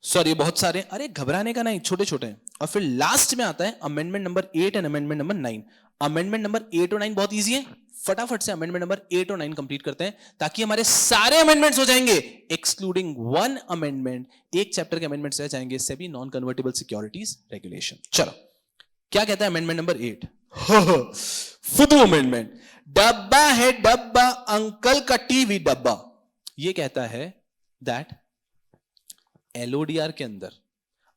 सॉरी बहुत सारे, अरे घबराने का नहीं, छोटे छोटे हैं। और फिर लास्ट में आता है amendment number 8 and amendment number 9। Amendment number 8 और 9 बहुत इजी है, फटाफट से अमेंडमेंट नंबर 8 और 9 कंप्लीट करते हैं ताकि हमारे सारे अमेंडमेंट्स हो जाएंगे एक्सक्लूडिंग वन अमेंडमेंट। एक चैप्टर के अमेंडमेंट्स रह जाएंगे, SEBI non convertible securities regulation. चलो क्या कहता है अमेंडमेंट नंबर 8? फुदू अमेंडमेंट, डब्बा है डब्बा, अंकल का टीवी डब्बा। ये कहता है दैट एलओडीआर के अंदर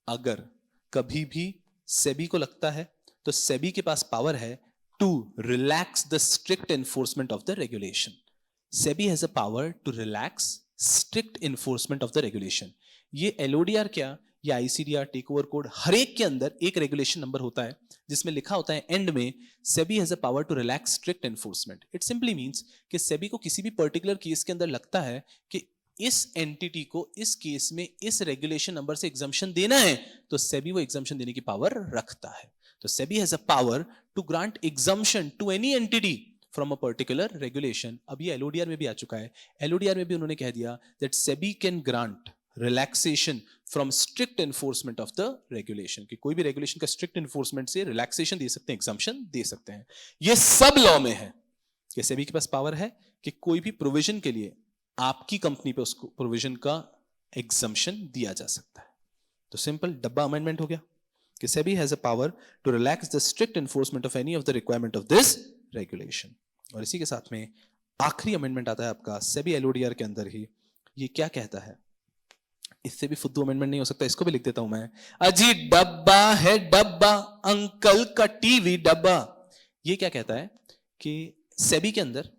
अगर कभी भी सेबी को लगता है तो सेबी के पास पावर है to relax the strict enforcement of the regulation. SEBI has a power to relax strict enforcement of the regulation. ये एलओडीआर क्या या आईसीडीआर, टेक ओवर कोड, हर एक के अंदर एक रेगुलेशन नंबर होता है जिसमें लिखा होता है एंड में SEBI has a power to relax strict enforcement. It simply means कि सेबी को किसी भी पर्टिकुलर केस के अंदर लगता है कि इस एंटिटी को इस केस में इस रेगुलेशन नंबर से एग्जम्पशन देना है तो सेबी वो एग्जम्पशन देने की पावर रखता है। तो SEBI has a power to grant exemption to any entity from a particular regulation. अब ये एलओडीआर में भी आ चुका है। एलओडीआर में भी उन्होंने कह दिया that SEBI can grant relaxation from strict enforcement of the regulation, कि कोई भी रेगुलेशन का स्ट्रिक्ट एनफोर्समेंट से रिलैक्सेशन दे सकते हैं, एग्जम्पशन दे सकते हैं। ये सब लॉ में है कि सेबी के पास पावर है कि कोई भी प्रोविजन के लिए आपकी कंपनी पे उसको प्रोविजन का एग्जम्पशन दिया जा सकता है। तो सिंपल डब्बा अमेंडमेंट हो गया कि SEBI has a power to relax the strict enforcement of any of the requirement of this regulation. और इसी के साथ में आखिरी अमेंडमेंट आता है आपका सेबी एलओडीआर के अंदर ही। ये क्या कहता है, इससे भी फुद्दू अमेंडमेंट नहीं हो सकता, इसको भी लिख देता हूं मैं। अजी डब्बा है डब्बा, अंकल का टीवी डब्बा। ये क्या कहता है कि सेबी के अंदर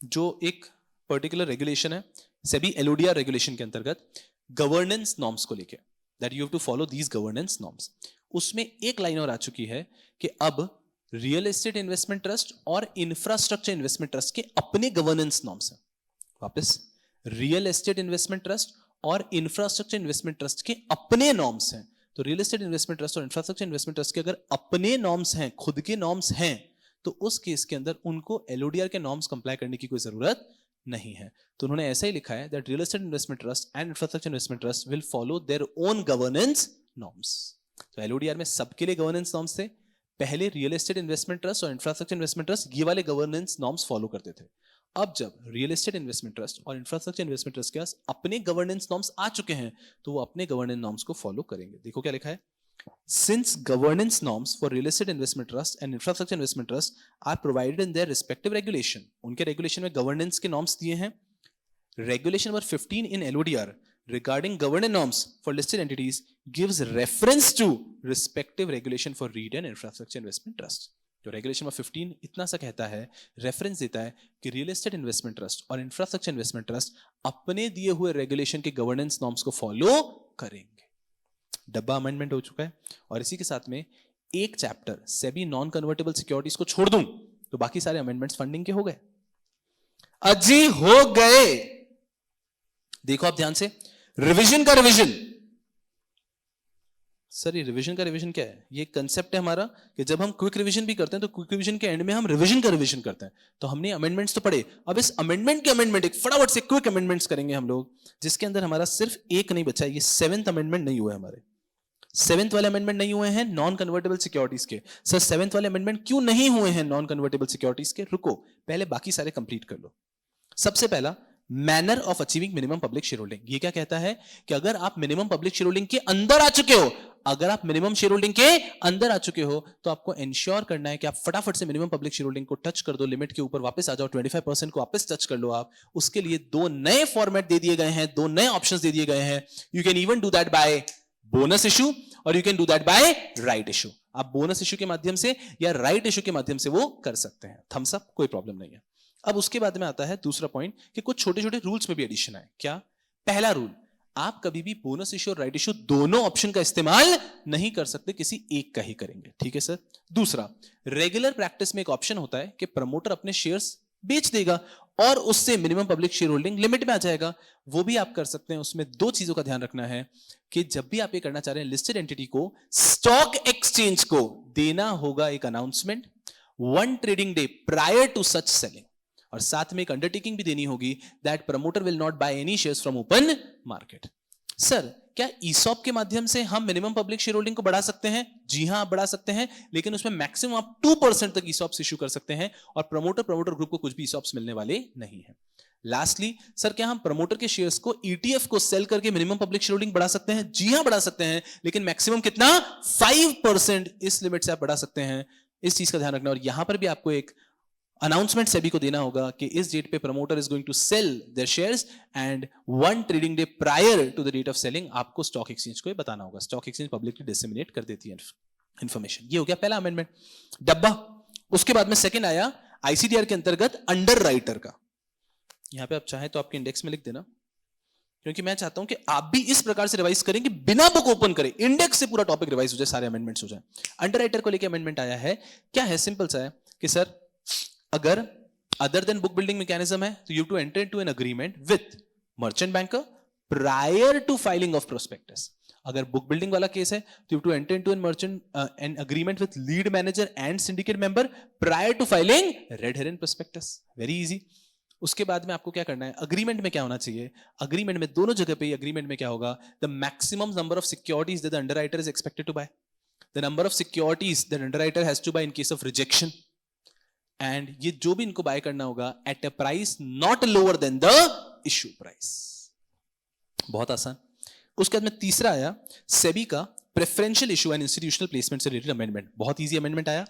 जो एक पर्टिकुलर रेगुलेशन है, सेबी एलओडीआर रेगुलेशन के अंतर्गत गवर्नेंस नॉर्म्स को लेके, that you have to follow these governance norms, उसमें एक लाइन और आ चुकी है कि अब रियल एस्टेट इन्वेस्टमेंट ट्रस्ट और इंफ्रास्ट्रक्चर इन्वेस्टमेंट ट्रस्ट के अपने गवर्नेंस नॉर्म्स हैं। वापस, रियल एस्टेट इन्वेस्टमेंट ट्रस्ट और इंफ्रास्ट्रक्चर इन्वेस्टमेंट ट्रस्ट के अपने नॉर्म्स हैं। तो रियल एस्टेट इन्वेस्टमेंट ट्रस्ट और इंफ्रास्ट्रक्चर इन्वेस्टमेंट ट्रस्ट के अगर अपने नॉर्म्स हैं, खुद के नॉर्म्स हैं, तो उस केस के अंदर उनको एलओडीआर के नॉर्म्स कंप्लाई करने की कोई जरूरत नहीं है। तो उन्होंने ऐसा ही लिखा है that real estate investment trust and infrastructure investment trust will follow their own governance norms. तो एलओडीआर में सबके लिए गवर्नेंस नॉर्म्स थे। पहले रियल एस्टेट इन्वेस्टमेंट ट्रस्ट और इंफ्रास्ट्रक्चर इन्वेस्टमेंट ट्रस्ट ये वाले गवर्नेंस नॉर्म्स फॉलो करते थे। अब जब रियल एस्टेट इन्वेस्टमेंट ट्रस्ट और इंफ्रास्ट्रक्चर इन्वेस्टमेंट ट्रस्ट के पास अपने गवर्नेंस नॉर्म्स आ चुके हैं, तो वो अपने गवर्नेंस नॉर्म्स को फॉलो करेंगे। देखो क्या लिखा है, since governance norms for real estate investment trust and infrastructure investment trust are provided in their respective regulation, उनके regulation में governance के norms दिए हैं। Regulation number 15 in LODR regarding governance norms for listed entities gives reference to respective regulation for REIT and infrastructure investment trust। तो regulation number 15 इतना सा कहता है, रेफरेंस देता है कि रियल एस्टेट इन्वेस्टमेंट ट्रस्ट और इंफ्रास्ट्रक्चर इन्वेस्टमेंट ट्रस्ट अपने दिए हुए रेगुलेशन के गवर्नेंस नॉर्म्स को फॉलो करेंगे। डब्बा अमेंडमेंट हो चुका है। और इसी के साथ में एक chapter SEBI non convertible securities को छोड़ दूं तो बाकी सारे अमेंडमेंट्स फंडिंग के हो गए। अजी हो गए। देखो आप ध्यान से, रिवीजन का रिवीजन। सर ये रिवीजन का रिवीजन क्या है? ये कंसेप्ट है हमारा कि जब हम क्विक रिवीजन भी करते हैं तो क्विक रिवीजन के एंड में हम रिवीजन का रिवीजन करते हैं। तो हमने अमेंडमेंट्स तो पढ़े, अब इस अमेंडमेंट के अमेंडमेंट एक फटाफट से क्विक अमेंडमेंट्स करेंगे हम लोग, जिसके अंदर हमारा सिर्फ एक नहीं बचा है। ये 7th अमेंडमेंट नहीं हुआ है हमारे। 7th वाले अमेंडमेंट नहीं हुए हैं नॉन कन्वर्टेबल सिक्योरिटीज के। सर 7th वाले अमेंडमेंट क्यों नहीं हुए हैं नॉन कन्वर्टेबल सिक्योरिटीज के? रुको, पहले बाकी सारे कंप्लीट कर लो। सबसे पहला, manner of achieving minimum public share holding. ये क्या कहता है कि अगर आप मिनिमम पब्लिक शेयर होल्डिंग के अंदर आ चुके हो, अगर आप मिनिमम शेयर होल्डिंग के अंदर आ चुके हो तो आपको इंश्योर करना है कि आप फटाफट से मिनिमम पब्लिक शेयर होल्डिंग को टच कर दो, लिमिट के ऊपर वापस आ जाओ, 25% को वापस टच कर लो आप। उसके लिए 2 नए फॉर्मेट दे दिए गए हैं, 2 नए ऑप्शंस दे दिए गए हैं। You can even do that by bonus issue और you can do that by right issue. आप बोनस इशू के माध्यम से या राइट इशू के माध्यम से वो कर सकते हैं। थम्स अप, कोई प्रॉब्लम नहीं है। अब उसके बाद में आता है दूसरा पॉइंट कि कुछ छोटे छोटे रूल्स में भी एडिशन है। क्या? पहला रूल, आप कभी भी बोनस इशू और राइट इशू दोनों ऑप्शन का इस्तेमाल नहीं कर सकते, किसी एक का ही करेंगे। ठीक है सर। दूसरा, रेगुलर प्रैक्टिस में एक ऑप्शन होता है कि प्रमोटर अपने शेयर्स बेच देगा और उससे minimum public share holding limit में आ जाएगा, वो भी आप कर सकते हैं। उसमें 2 चीजों का ध्यान रखना है कि जब भी आप ये करना चाह रहे हैं, लिस्टेड एंटिटी को स्टॉक एक्सचेंज को देना होगा एक announcement 1 trading day prior to such selling, और साथ में एक अंडरटेकिंग भी देनी होगी that promoter will not buy any shares from open market. Sir क्या ईसॉप के माध्यम से हम मिनिमम पब्लिक शेयर होल्डिंग को बढ़ा सकते हैं? जी हां, आप बढ़ा सकते हैं, लेकिन उसमें मैक्सिमम आप 2% तक ईसॉप्स इशू कर सकते हैं और प्रमोटर ग्रुप को कुछ भी ईसॉप्स मिलने वाले नहीं है। लास्टली, सर क्या हम प्रमोटर के शेयर्स को ईटीएफ को सेल करके मिनिमम पब्लिक शेयर होल्डिंग बढ़ा सकते हैं? जी हां, बढ़ा सकते हैं, लेकिन मैक्सिमम कितना? 5%। इस लिमिट से आप बढ़ा सकते हैं। इस चीज का ध्यान रखना। और यहां पर भी आपको एक अनाउंसमेंट सेबी को देना होगा कि इस डेट पे promoter is going to sell their shares and 1 trading day prior to the date of selling आपको स्टॉक एक्सचेंज को बताना होगा। स्टॉक एक्सचेंज पब्लिकली डिसेमिनेट कर देती है इंफॉर्मेशन। ये हो गया पहला अमेंडमेंट, डब्बा। उसके बाद में सेकंड आया आईसीडीआर के अंतर्गत अंडर राइटर का। यहां पे आप चाहें तो आपके इंडेक्स में लिख देना, क्योंकि मैं चाहता हूं कि आप भी इस प्रकार से रिवाइज करें कि बिना बुक ओपन करें इंडेक्स से पूरा टॉपिक रिवाइज हो जाए, सारे अमेंडमेंट्स हो जाए। अंडर राइटर को लेकर अमेंडमेंट आया है। क्या है? सिंपल सा है कि सर अगर other than book building mechanism है तो you to enter into an agreement with merchant banker prior to filing of prospectus. अगर बुक बिल्डिंग वाला केस है तो you to enter into an agreement with lead manager and syndicate member prior to filing red herring prospectus. Very easy. उसके बाद में आपको क्या करना है? अग्रीमेंट में क्या होना चाहिए? अग्रीमेंट में दोनों जगह पे अग्रीमेंट में क्या होगा? The maximum number of securities that the underwriter is expected to buy, the number of securities that underwriter has to buy in case of rejection, and ये जो भी इनको बाय करना होगा at a price not lower than the issue price. बहुत आसान। उसके बाद में तीसरा आया सेबी का preferential issue and institutional placement से रिलेटेड अमेंडमेंट। बहुत इजी अमेंडमेंट आया।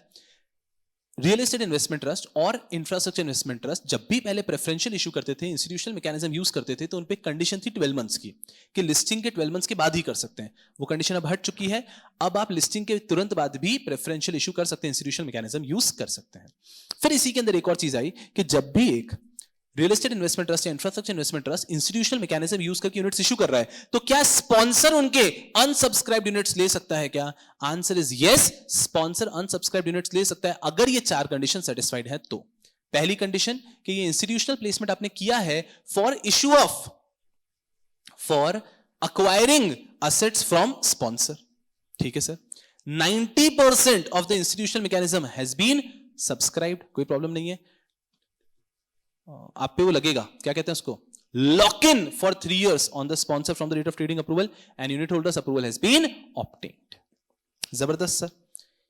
रियल एस्टेट इन्वेस्टमेंट ट्रस्ट और इंफ्रास्ट्रक्चर इन्वेस्टमेंट ट्रस्ट जब भी पहले प्रेफरेंशियल इशू करते थे, इंस्टीट्यूशनल मैकेनिज्म यूज करते थे, तो उन पे कंडीशन थी 12 मंथ्स की कि लिस्टिंग के 12 मंथ्स के बाद ही कर सकते हैं। वो कंडीशन अब हट चुकी है। अब आप लिस्टिंग के तुरंत बाद भी प्रेफरेंशियल इशू कर सकते हैं, इंस्टीट्यूशनल मैकेनिज्म यूज कर सकते हैं। फिर इसी के अंदर एक और चीज आई कि जब भी एक रियल एस्टेट इन्वेस्टमेंट ट्रस्ट या infrastructure investment trust institutional mechanism use करके यूनिट्स इशू कर रहा है, तो क्या स्पॉन्सर उनके अनसब्सक्राइब्ड यूनिट्स ले सकता है क्या? Answer is yes, sponsor unsubscribed units ले सकता है अगर ये 4 कंडीशन सेटिस्फाइड है तो। पहली कंडीशन कि ये इंस्टीट्यूशनल प्लेसमेंट आपने किया है for acquiring assets from sponsor. ठीक है sir, 90% of the institutional mechanism has been subscribed, कोई प्रॉब्लम नहीं है। आप पे वो लगेगा, क्या कहते हैं उसको, lock in for 3 years on the sponsor from the date of trading approval and unit holders approval has been obtained. जबरदस्त सर,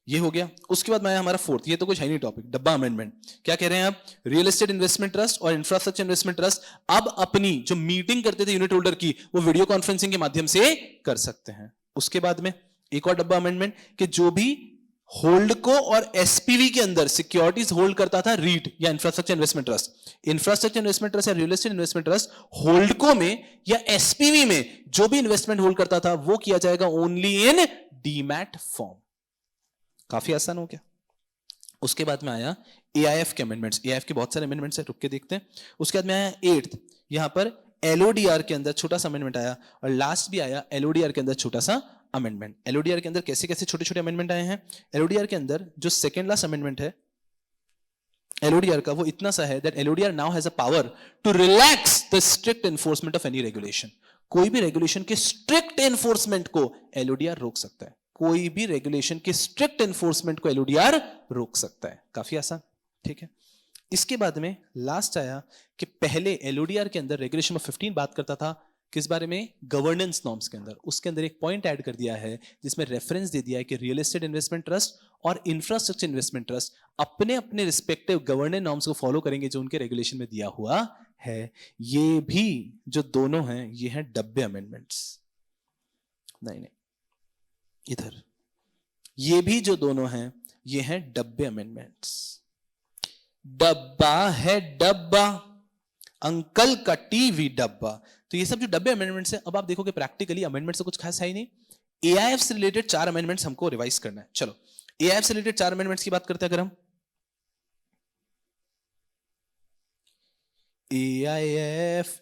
ये हो गया। उसके बाद में हमारा फोर्थ, ये तो कुछ है नहीं टॉपिक, डब्बा अमेंडमेंट। क्या कह रहे हैं आप? रियल एस्टेट इन्वेस्टमेंट ट्रस्ट और इंफ्रास्ट्रक्चर इन्वेस्टमेंट ट्रस्ट अब अपनी जो मीटिंग करते थे यूनिट होल्डर की, वो वीडियो कॉन्फ्रेंसिंग के माध्यम से कर सकते हैं। उसके बाद में एक और डब्बा अमेंडमेंट कि जो भी होल्डको और एसपीवी के अंदर सिक्योरिटीज होल्ड करता था रीट या infrastructure investment trust, infrastructure investment trust या real estate investment trust HoldCo में या एसपीवी में जो भी इन्वेस्टमेंट होल्ड करता था वो किया जाएगा ओनली इन डीमैट फॉर्म। काफी आसान हो गया। उसके बाद में आया एआईएफ के अमेंडमेंट्स। एआईएफ के बहुत सारे अमेंडमेंट्स है, रुक के देखते हैं। उसके बाद में आया 8th, यहां पर एलओडीआर के अंदर छोटा सा अमेंडमेंट आया, और लास्ट भी आया एलओडीआर के अंदर छोटा सा अमेंडमेंट। एलओडीआर के अंदर कैसे कैसे छोटे छोटे अमेंडमेंट आए हैं? एलओडीआर के अंदर जो सेकंड लास्ट अमेंडमेंट है एलओडीआर का, वो इतना सा है that LODR now has a power to relax the strict enforcement of any regulation. कोई भी रेगुलेशन के स्ट्रिक्ट एनफोर्समेंट को एलओडीआर रोक सकता है। कोई भी रेगुलेशन के स्ट्रिक्ट एनफोर्समेंट को एलओडीआर रोक सकता है। काफी आसान, ठीक है। इसके बाद में लास्ट आया कि पहले एलओडीआर के अंदर रेगुलेशन नंबर 15 बात करता था किस बारे में? गवर्नेंस नॉर्म्स के अंदर। उसके अंदर एक पॉइंट ऐड कर दिया है जिसमें रेफरेंस दे दिया है कि रियल एस्टेट इन्वेस्टमेंट ट्रस्ट और इंफ्रास्ट्रक्चर इन्वेस्टमेंट ट्रस्ट अपने अपने रिस्पेक्टिव गवर्नेंस नॉर्म्स को फॉलो करेंगे जो उनके रेगुलेशन में दिया हुआ है। ये भी जो दोनों हैं ये हैं डब्बे अमेंडमेंट्स। नहीं, इधर ये भी जो दोनों हैं ये हैं डब्बे अमेंडमेंट्स। डब्बा है डब्बा, अंकल का टीवी डब्बा। तो ये सब जो डब्बे अमेंडमेंट्स है, अब आप देखोगे प्रैक्टिकली अमेंडमेंट से कुछ खास है ही नहीं। एआईएफ से रिलेटेड 4 अमेंडमेंट्स हमको रिवाइज करना है। चलो एआईएफ से रिलेटेड 4 अमेंडमेंट्स की बात करते हैं। अगर हम एआईएफ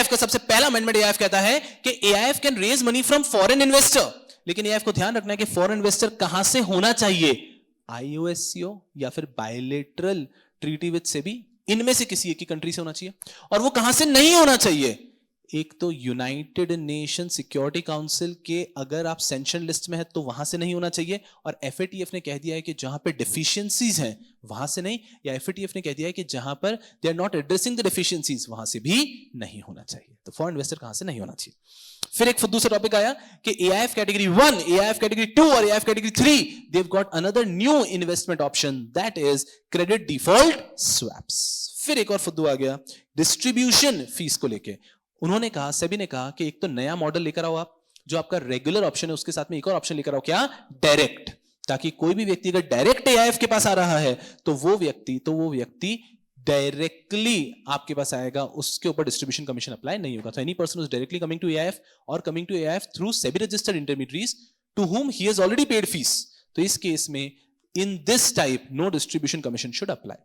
का सबसे पहला अमेंडमेंट एआईएफ कहता है कि AIF can raise money from foreign investor. लेकिन एआईएफ को ध्यान रखना है कि फॉरेन इन्वेस्टर कहां से होना चाहिए? आईओएससीओ या फिर बायलेटरल ट्रीटी विद सेबी, इनमें से किसी एक की कंट्री से होना चाहिए। और वो कहां से नहीं होना चाहिए? एक तो यूनाइटेड नेशन सिक्योरिटी काउंसिल के अगर आप सैंक्शन लिस्ट में है तो वहां से नहीं होना चाहिए, और एफएटीएफ ने कह दिया है कि जहां पे डेफिशिएंसीज हैं वहां से नहीं, या एफएटीएफ ने कह दिया है कि जहां पर they are not addressing the deficiencies वहां से भी नहीं होना चाहिए। तो फॉरेन इन्वेस्टर कहां से नहीं होना चाहिए। फिर एक दूसरा टॉपिक आया कि एआईएफ कैटेगरी 1, एआईएफ कैटेगरी 2 और AIF category 3 they have got another new investment option that is credit default swaps. फिर एक और फुद्दू आ गया डिस्ट्रीब्यूशन फीस को लेके। उन्होंने कहा, सेबी ने कहा कि एक तो नया मॉडल लेकर आओ आप, जो आपका रेगुलर ऑप्शन है उसके साथ में एक और ऑप्शन लेकर आओ, क्या? डायरेक्ट। ताकि कोई भी व्यक्ति अगर डायरेक्ट एआईएफ के पास आ रहा है तो वो व्यक्ति डायरेक्टली आपके पास आएगा, उसके ऊपर डिस्ट्रीब्यूशन कमीशन अप्लाई नहीं होगा। तो any person is directly coming to AIF और coming to AIF through SEBI registered intermediaries to whom he has already paid fees, तो इस केस में in this type no distribution commission should apply.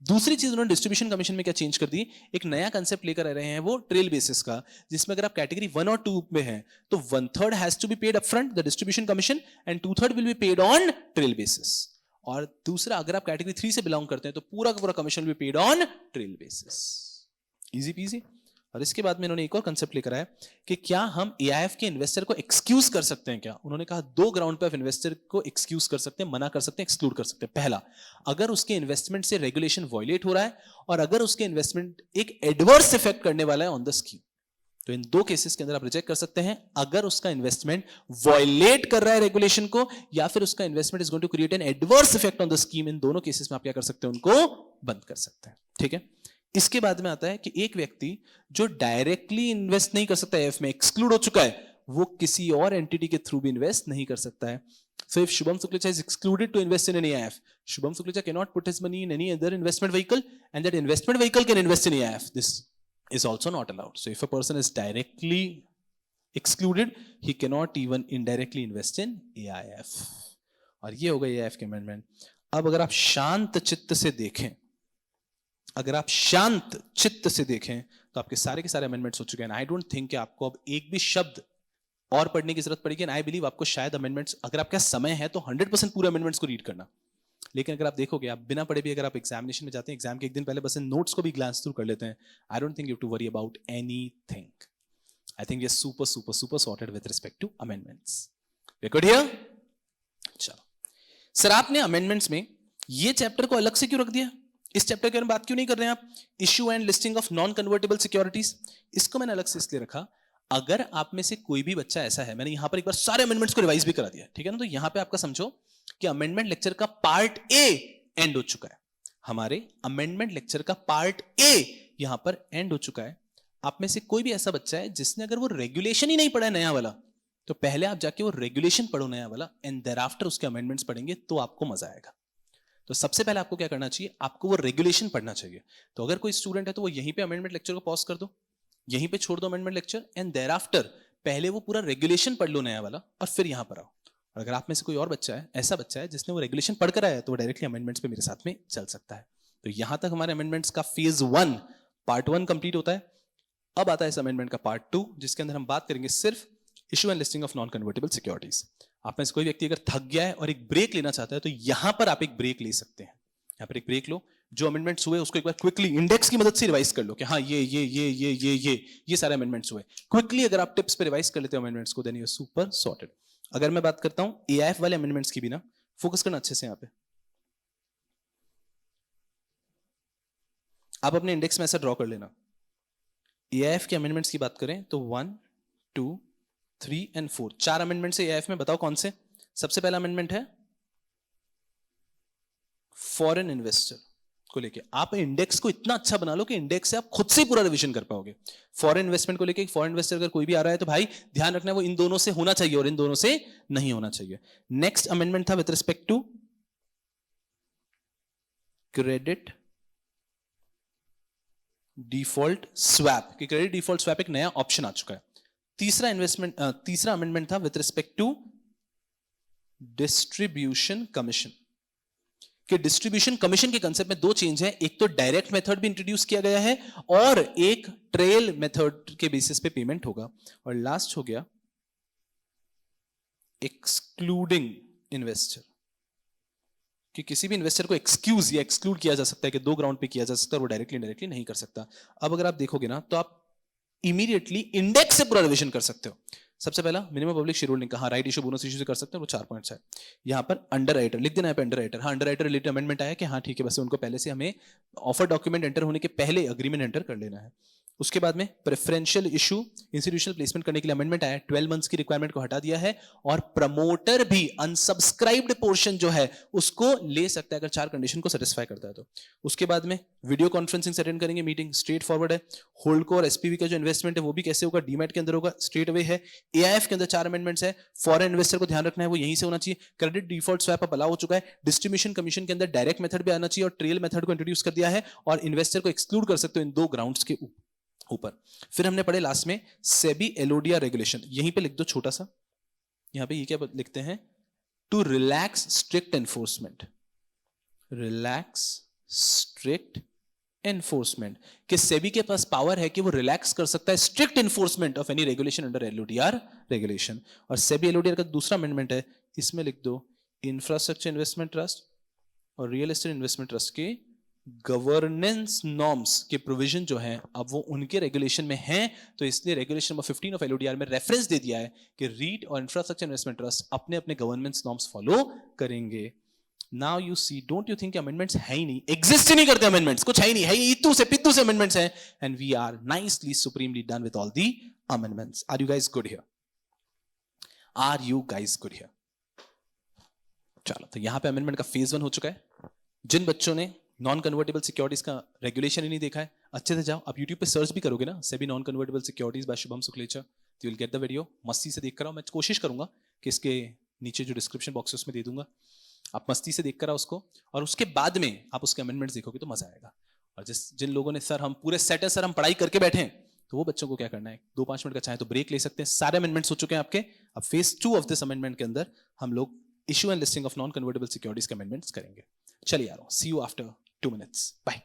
दूसरी चीज उन्होंने डिस्ट्रीब्यूशन कमीशन में क्या change कर दी, एक नया कंसेप्ट लेकर आ रहे हैं वो ट्रेल बेसिस का, जिसमें अगर आप कैटेगरी 1 और 2 में हैं तो 1/3 has to be paid upfront the distribution commission and 2/3 will be paid on trail basis. और दूसरा अगर आप कैटेगरी 3 से बिलोंग करते हैं तो पूरा का पूरा commission will be paid on trail basis. Easy PG. और इसके बाद में इन्होंने एक और कंसेप्ट लेकर आया कि क्या हम एआईएफ के इन्वेस्टर को एक्सक्यूज कर सकते हैं क्या? उन्होंने कहा 2 ग्राउंड पे आप इन्वेस्टर को एक्सक्यूज कर सकते हैं, मना कर सकते हैं, एक्सक्लूड कर सकते हैं। पहला, अगर उसके इन्वेस्टमेंट से रेगुलेशन वायलेट हो रहा है और अगर उसके इन्वेस्टमेंट एक एडवर्स इफेक्ट करने वाला है ऑन द स्कीम, तो इन 2 केसेस के अंदर आप रिजेक्ट कर सकते हैं। अगर उसका इन्वेस्टमेंट वायलेट कर रहा है रेगुलेशन को या फिर उसका investment is going to create an adverse effect on the scheme, इन दोनों केसेस में आप क्या कर सकते हैं? उनको बंद कर सकते हैं। ठीक है। इसके बाद में आता है कि एक व्यक्ति जो डायरेक्टली इन्वेस्ट नहीं कर सकता एफ में, एक्सक्लूड हो चुका है, वो किसी और एंटिटी के थ्रू भी इन्वेस्ट नहीं कर सकता है। So if Shubham Sukhlecha is excluded to invest in an AIF, Shubham Sukhlecha cannot put his money in any other investment vehicle, and that investment vehicle can invest in AIF. This is also not allowed. So if a person is directly excluded, he cannot even indirectly invest in AIF. और ये हो गई AIF के amendment. अब अगर आप शांत चित्त से देखें, अगर आप शांत चित्त से देखें तो आपके सारे के सारे अमेंडमेंट्स हो चुके हैं। आई डोंट थिंक कि आपको अब एक भी शब्द और पढ़ने की जरूरत पड़ेगी। आई बिलीव आपको शायद अमेंडमेंट्स, अगर आपका समय है तो 100% पूरे अमेंडमेंट्स को रीड करना। लेकिन अगर आप देखोगे, आप बिना पढ़े भी अगर आप एग्जामिनेशन में जाते हैं, एग्जाम के एक दिन पहले बस इन नोट्स को भी ग्लांस थ्रू कर लेते हैं, I don't think you to worry about anything. I think we are super super super sorted with respect to amendments. We good here? चलो सर, आपने अमेंडमेंट्स में ये चैप्टर को अलग से क्यों रख दिया? इस चैप्टर के बारे में बात क्यों नहीं कर रहे हैं आप? Issue and listing of non convertible securities, इसको मैंने अलग से इसलिए रखा, अगर आप में से कोई भी बच्चा ऐसा है, मैंने यहां पर एक बार सारे अमेंडमेंट्स को रिवाइज भी करा दिया, ठीक है ना? तो यहां पे आपका समझो कि अमेंडमेंट लेक्चर का पार्ट ए एंड हो चुका है। हमारे अमेंडमेंट लेक्चर का पार्ट ए यहां पर एंड हो चुका है। आप में से कोई भी ऐसा बच्चा है जिसने अगर वो रेगुलेशन ही नहीं पढ़ा है नया वाला, तो पहले आप जाके वो रेगुलेशन पढ़ो नया वाला, एंड देयर आफ्टर उसके अमेंडमेंट्स पढ़ेंगे तो आपको मजा आएगा। तो सबसे पहले आपको क्या करना चाहिए? आपको वो रेगुलेशन पढ़ना चाहिए। तो अगर कोई स्टूडेंट है तो वो यहीं पे अमेंडमेंट लेक्चर को पॉज कर दो, यहीं पे छोड़ दो amendment lecture, and thereafter पहले वो पूरा रेगुलेशन पढ़ लो नया वाला, और फिर यहां पर आओ। और अगर आप में से कोई और बच्चा है, ऐसा बच्चा है जिसने वो रेगुलेशन पढ़ कर आया है, तो वो डायरेक्टली अमेंडमेंट्स पे मेरे साथ में चल सकता है। तो यहां तक हमारे अमेंडमेंट्स का फेज 1 पार्ट 1 कंप्लीट होता है। अब आता है इस अमेंडमेंट का पार्ट 2, जिसके अंदर हम बात करेंगे सिर्फ issue and listing of non convertible securities. आप में से कोई व्यक्ति अगर थक गया है और एक ब्रेक लेना चाहता है, तो यहां पर आप एक ब्रेक ले सकते हैं। यहां पर एक ब्रेक लो, जो अमेंडमेंट्स हुए उसको एक बार क्विकली इंडेक्स की मदद से रिवाइज कर लो कि हाँ ये सारे अमेंडमेंट्स हुए। क्विकली अगर आप टिप्स पे रिवाइज कर लेते हो अमेंडमेंट्स को, then you are super sorted. अगर मैं बात करता हूं एआईएफ वाले अमेंडमेंट्स की भी ना, फोकस करना अच्छे से यहां पे। आप अपने इंडेक्स में ऐसा ड्रॉ कर लेना। एआईएफ के अमेंडमेंट्स की बात करें तो 1, 2, 3 एंड 4 4 अमेंडमेंट्स है एआईएफ में। बताओ कौन से? सबसे पहला अमेंडमेंट है फॉरेन इन्वेस्टर को लेके। आप इंडेक्स को इतना अच्छा बना लो कि इंडेक्स से आप खुद से पूरा रिवीजन कर पाओगे। फॉरेन इन्वेस्टमेंट को लेके, फॉरेन इन्वेस्टर अगर कोई भी आ रहा है तो भाई ध्यान रखना वो इन दोनों से होना चाहिए और इन दोनों से नहीं होना चाहिए। नेक्स्ट अमेंडमेंट था with respect to credit default swap, कि क्रेडिट डिफॉल्ट स्वैप एक नया ऑप्शन आ चुका है। तीसरा अमेंडमेंट था with respect to distribution commission, कि डिस्ट्रीब्यूशन कमीशन के कंसेप्ट में 2 चेंज है। एक तो डायरेक्ट मेथड भी इंट्रोड्यूस किया गया है और एक ट्रेल मेथड के बेसिस पे पेमेंट होगा। और लास्ट हो गया एक्सक्लूडिंग इन्वेस्टर, कि किसी भी इन्वेस्टर को एक्सक्यूज या एक्सक्लूड किया जा सकता है, कि 2 ग्राउंड पे किया जा सकता है, और वो डायरेक्टली इनडायरेक्टली नहीं कर सकता। अब अगर आप देखोगे ना तो आप इमीडिएटली इंडेक्स से पूरा रिवीजन कर सकते हो। सबसे पहला मिनिमम पब्लिक शेयर होल्डिंग का, हाँ राइट इशू बोनस इशू से कर सकते हैं, वो 4 पॉइंट्स है। यहाँ पर अंडर राइटर लिख देना है पे अंडर राइटर, हाँ अंडर राइटर रिलेटेड अमेंडमेंट आया कि हाँ ठीक है, बस उनको पहले से हमें ऑफर डॉक्यूमेंट एंटर होने के पहले अग्रीमेंट एंटर कर लेना है। उसके बाद में प्रेफरेंशियल इशू इंस्टीट्यूशनल प्लेसमेंट करने के लिए अमेंडमेंट आया, 12 मंथ्स की रिक्वायरमेंट को हटा दिया है, और प्रमोटर भी अनसब्सक्राइब्ड पोर्शन जो है उसको ले सकता है अगर 4 कंडीशन को सेटिस्फाई करता है तो। उसके बाद में वीडियो कॉन्फ्रेंसिंग से अटेंड करेंगे मीटिंग, स्ट्रेट फॉरवर्ड है। होल्डको और एसपीवी का जो इन्वेस्टमेंट है वो भी कैसे होगा? डीमैट के अंदर होगा, स्ट्रेट अवे है। एआईएफ के अंदर 4 अमेंडमेंट्स है। फॉरेन इन्वेस्टर को ध्यान रखना है, वो यहीं से होना चाहिए। क्रेडिट डिफॉल्ट स्वैप अब अलाउ हो चुका है। डिस्ट्रीब्यूशन कमीशन के अंदर डायरेक्ट मेथड भी आना चाहिए और ट्रेल मेथड को इंट्रोड्यूस कर दिया है, और इन्वेस्टर को एक्सक्लूड कर सकते हो इन 2 ग्राउंड्स के ऊपर। फिर हमने पढ़े लास्ट में सेबी एलओडीआर रेगुलेशन, यहीं पे लिख दो छोटा सा, यहां पे ये क्या लिखते हैं? To relax strict enforcement, relax strict enforcement, कि सेबी के पास पावर है कि वो रिलैक्स कर सकता है strict enforcement of any regulation under LODR regulation. और सेबी एलओडीआर का दूसरा अमेंडमेंट है, इसमें लिख दो इंफ्रास्ट्रक्चर इन्वेस्टमेंट ट्रस्ट और रियल एस्टेट इन्वेस्टमेंट ट्रस्ट के गवर्नेंस नॉर्म्स के प्रोविजन जो हैं अब वो उनके रेगुलेशन में हैं, तो इसलिए रेगुलेशन नंबर 15 ऑफ एलओडीआर में रेफरेंस दे दिया है कि रीट और इंफ्रास्ट्रक्चर इन्वेस्टमेंट ट्रस्ट अपने अपने गवर्नेंस नॉर्म्स फॉलो करेंगे। Now you see, don't you think amendments है ही नहीं, एग्जिस्ट ही नहीं करते अमेंडमेंट्स, कुछ है ही नहीं, है इतू से पित्तू से अमेंडमेंट्स हैं, and we are nicely supremely done with all the amendments. Are you guys good here? Are you guys good here? चलो, तो यहां पे अमेंडमेंट का फेज 1 हो चुका है। जिन बच्चों ने नॉन कन्वर्टेबल सिक्योरिटीज का रेगुलेशन ही नहीं देखा है, अच्छे से जाओ, आप यूट्यूब पे सर्च भी करोगे ना, SEBI non convertible securities by Shubham Sukhlecha, तो you will get the video. मस्ती से देख कर आओ, मैं कोशिश करूंगा कि इसके नीचे जो डिस्क्रिप्शन बॉक्स है उसमें दे दूंगा, आप मस्ती से देख कर आओ उसको, और उसके बाद में आप उसके अमेंडमेंट्स देखोगे तो मजा आएगा। और जिन लोगों ने सर हम पूरे सेट है सर हम पढ़ाई करके बैठे हैं, तो वो बच्चों को क्या करना है, 2-5 मिनट का चाहे तो ब्रेक ले सकते हैं। सारे अमेंडमेंट्स हो चुके हैं आपके। अब फेज 2 ऑफ दिस अमेंडमेंट के अंदर हम लोग issue and listing of non convertible securities के अमेंडमेंट्स करेंगे। चलिए यार, see you after 2 minutes. Bye.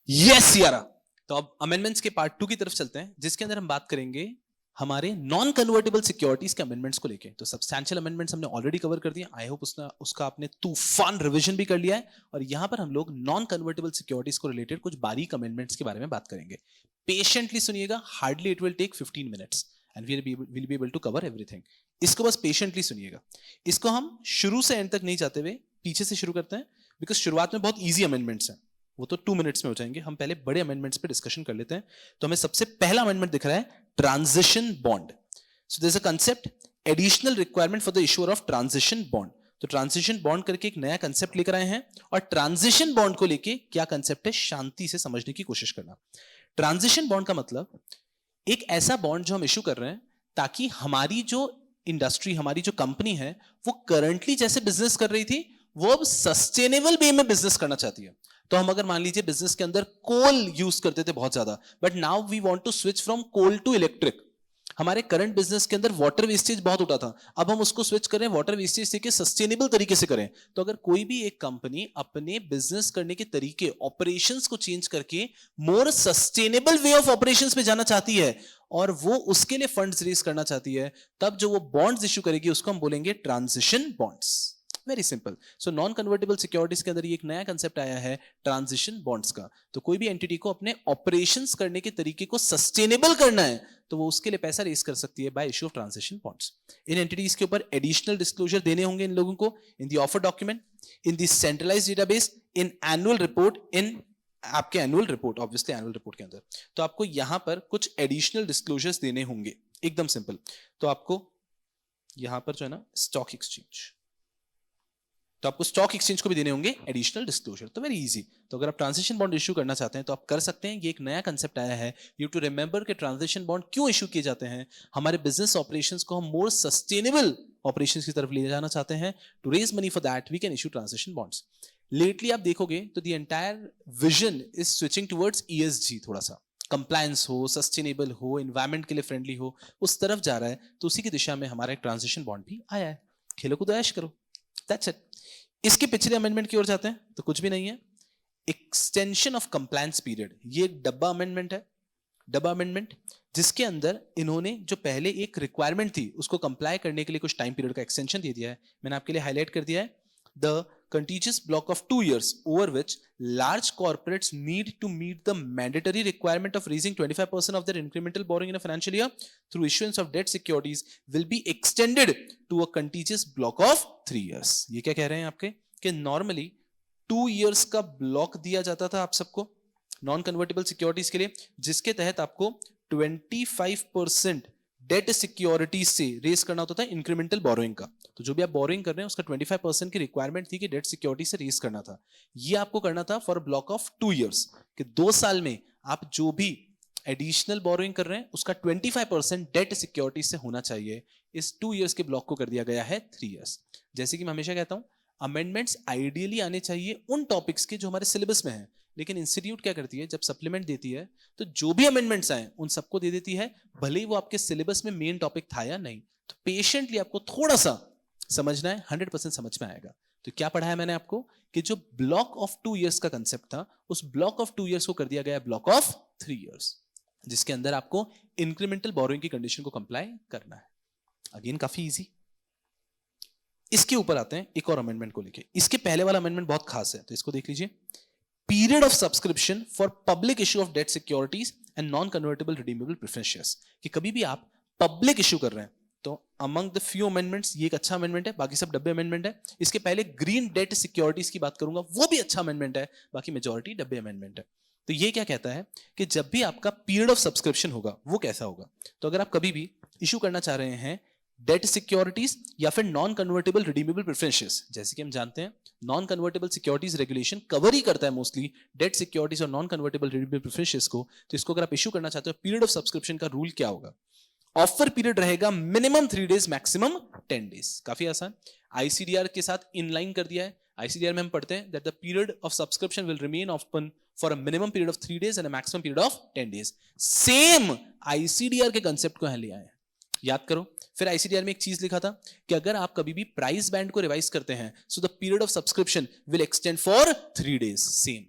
Yes यारा. तो अब अमेंडमेंट्स के पार्ट 2 की तरफ चलते हैं, जिसके अंदर हम बात करेंगे हमारे नॉन कन्वर्टेबल सिक्योरिटीज के अमेंडमेंट्स को लेके. तो सब्सटैंशियल अमेंडमेंट्स हमने ऑलरेडी कवर कर दिए. आई होप उसका आपने तूफान रिवीजन भी कर लिया है. और यहां पर हम लोग नॉन कन्वर्टेबल सिक्योरिटीज को रिलेटेड कुछ बारीक अमेंडमेंट्स के बारे में बात करेंगे. पेशेंटली सुनिएगा, hardly it will take 15 minutes and will be able to cover everything. इसको बस पेशेंटली सुनिएगा. इसको हम शुरू से एंड तक नहीं जाते हुए पीछे से शुरू करते हैं, बिकॉज शुरुआत में बहुत ईजी अमेंडमेंट्स हैं, वो तो 2 minutes में हो जाएंगे. हम पहले बड़े अमेंडमेंट्स पे डिस्कशन कर लेते हैं. तो हमें सबसे पहला अमेंडमेंट दिख रहा है transition bond. So there is a concept, additional requirement for the issuer of transition bond. तो ट्रांजिशन बॉन्ड करके एक नया कंसेप्ट लेकर आए हैं. और ट्रांजिशन बॉन्ड को लेके क्या कंसेप्ट है, शांति से समझने की कोशिश करना. ट्रांजिशन बॉन्ड का मतलब एक ऐसा बॉन्ड जो हम इशू कर रहे हैं ताकि हमारी जो इंडस्ट्री, हमारी जो कंपनी है, वो करंटली जैसे बिजनेस कर रही थी वो अब सस्टेनेबल वे में बिजनेस करना चाहती है. तो हम अगर मान लीजिए बिजनेस के अंदर कोल यूज करते थे बहुत ज्यादा, but now we want to switch from coal to electric. हमारे करंट बिजनेस के अंदर वाटर वेस्टेज बहुत होता था, अब हम उसको स्विच करें वाटर वेस्टेज से सस्टेनेबल तरीके से करें. तो अगर कोई भी एक कंपनी अपने बिजनेस करने के तरीके, ऑपरेशंस को चेंज करके more sustainable way of operations में जाना चाहती है और वो उसके लिए फंड्स रेज करना चाहती है, तब जो वो बॉन्ड्स इशू करेगी उसको हम बोलेंगे transition bonds. Very simple. So non convertible securities के अंदर ये एक नया कंसेप्ट आया है ट्रांजिशन बॉन्ड्स का. तो कोई भी एंटिटी को अपने ऑपरेशंस करने के तरीके को सस्टेनेबल करना है तो वो उसके लिए पैसा रेज कर सकती है by issue of transition bonds. इन एंटिटीज के ऊपर एडिशनल डिस्क्लोजर देने होंगे इन लोगों को in the offer document, in the centralised database, in annual report, in आपके annual report, obviously annual report के अंदर. तो आपको यहां पर कुछ एडिशनल डिस्क्लोजर्स देने होंगे, एकदम सिंपल. तो आपको यहां पर जो है ना स्टॉक एक्सचेंज, तो आपको स्टॉक एक्सचेंज को भी देने होंगे एडिशनल डिस्क्लोजर. तो वेरी इजी. तो अगर आप ट्रांजिशन बॉन्ड इशू करना चाहते हैं तो आप कर सकते हैं. ये एक नया कंसेप्ट आया है. यू टू रिमेंबर कि ट्रांजिशन बॉन्ड क्यों इशू किए जाते हैं. हमारे बिजनेस ऑपरेशंस को हम मोर सस्टेनेबल ऑपरेशंस की तरफ ले जाना चाहते हैं. To raise money for that we can issue transition bonds. Lately आप देखोगे तो the entire vision is switching towards ESG. थोड़ा सा कंप्लायंस हो, सस्टेनेबल हो, एनवायरमेंट के लिए फ्रेंडली हो, उस तरफ जा रहा है. तो उसी की दिशा में हमारा एक ट्रांजिशन बॉन्ड भी आया है. खेलो कूदो ऐश करो, दैट्स इट. इसके पिछले अमेंडमेंट की ओर जाते हैं तो कुछ भी नहीं है. एक्सटेंशन ऑफ कंप्लायंस पीरियड, ये एक डब्बा अमेंडमेंट है. डब्बा अमेंडमेंट जिसके अंदर इन्होंने जो पहले एक रिक्वायरमेंट थी उसको कंप्लाई करने के लिए कुछ टाइम पीरियड का एक्सटेंशन दे दिया है. मैंने आपके लिए हाईलाइट कर दिया है. The contiguous block of 2 years over which large corporates need to meet the mandatory requirement of raising 25% of their incremental borrowing in a financial year through issuance of debt securities will be extended to a contiguous block of 3 years. ये क्या कह रहे हैं आपके कि normally 2 years का block दिया जाता था आप सबको नॉन कन्वर्टेबल सिक्योरिटीज के लिए, जिसके तहत आपको 25% डेट सिक्योरिटीज से रेस करना होता था इंक्रीमेंटल बोरोइंग का। तो जो भी आप बोरोइंग कर रहे हैं उसका 25% की रिक्वायरमेंट थी कि डेट सिक्योरिटी से रेस करना था। ये आपको करना था फॉर ब्लॉक ऑफ 2 years, कि 2 साल में आप जो भी एडिशनल बोरोइंग कर रहे हैं उसका 25% डेट सिक्योरिटी से होना चाहिए। इस 2 years के ब्लॉक को कर दिया गया है 3 years। जैसे कि मैं हमेशा कहता हूं, अमेंडमेंट्स आइडियली आने चाहिए उन टॉपिक्स के जो हमारे सिलेबस में है, लेकिन इंस्टीट्यूट क्या करती है, जब सप्लीमेंट देती है तो जो भी अमेंडमेंट्स आए उन सबको दे देती है, भले ही वो आपके सिलेबस में मेन टॉपिक था या नहीं। तो पेशेंटली आपको थोड़ा सा समझना है, 100% समझ में आएगा। तो क्या पढ़ाया मैंने आपको कि जो ब्लॉक ऑफ 2 years का कंसेप्ट था, उस ब्लॉक ऑफ 2 years को कर दिया गया ब्लॉक ऑफ 3 years, जिसके अंदर आपको इंक्रीमेंटल बोरोइंग की कंडीशन को कंप्लाई करना है। अगेन काफी इजी। इसके ऊपर आते हैं एक और अमेंडमेंट को लेके। इसके पहले वाला अमेंडमेंट बहुत खास है, तो इसको देख लीजिए। Period of subscription for public issue of debt securities and non convertible redeemable preference shares, कि कभी भी आप पब्लिक इश्यू कर रहे हैं तो अमंग द फ्यू अमेंडमेंट्स ये एक अच्छा अमेंडमेंट है, बाकी सब डब्बे अमेंडमेंट है। इसके पहले ग्रीन डेट सिक्योरिटीज की बात करूंगा, वो भी अच्छा अमेंडमेंट है, बाकी मेजॉरिटी डब्बे अमेंडमेंट है। तो ये क्या कहता है कि जब भी आपका पीरियड ऑफ सब्सक्रिप्शन होगा वो कैसा होगा, तो अगर आप कभी भी इश्यू करना चाह रहे हैं डेट सिक्योरिटीज या फिर नॉन कन्वर्टेबल रिडीमेबल प्रेफरेंसेस, जैसे कि हम जानते हैं non convertible securities regulation cover ही करता है मोस्टली डेट सिक्योरिटीज और नॉन कन्वर्टेबल रिडीमेबल प्रेफरेंसेस को। तो इसको अगर आप इश्यू करना चाहते हो, पीरियड ऑफ सब्सक्रिप्शन का रूल क्या होगा? ऑफर पीरियड रहेगा मिनिमम 3 days, मैक्सिमम 10 days। काफी आसान, आईसीडीआर के साथ इनलाइन कर दिया है। आईसीडीआर में हम पढ़ते हैं that the period of subscription will remain open for a minimum period of 3 days and a maximum period of 10 days। Same ICDR के कंसेप्ट को यहां ले आए हैं, याद करो। फिर आईसीडीआर में एक चीज लिखा था कि अगर आप कभी भी प्राइस बैंड को रिवाइज करते हैं, so the period of subscription will extend for 3 days, same,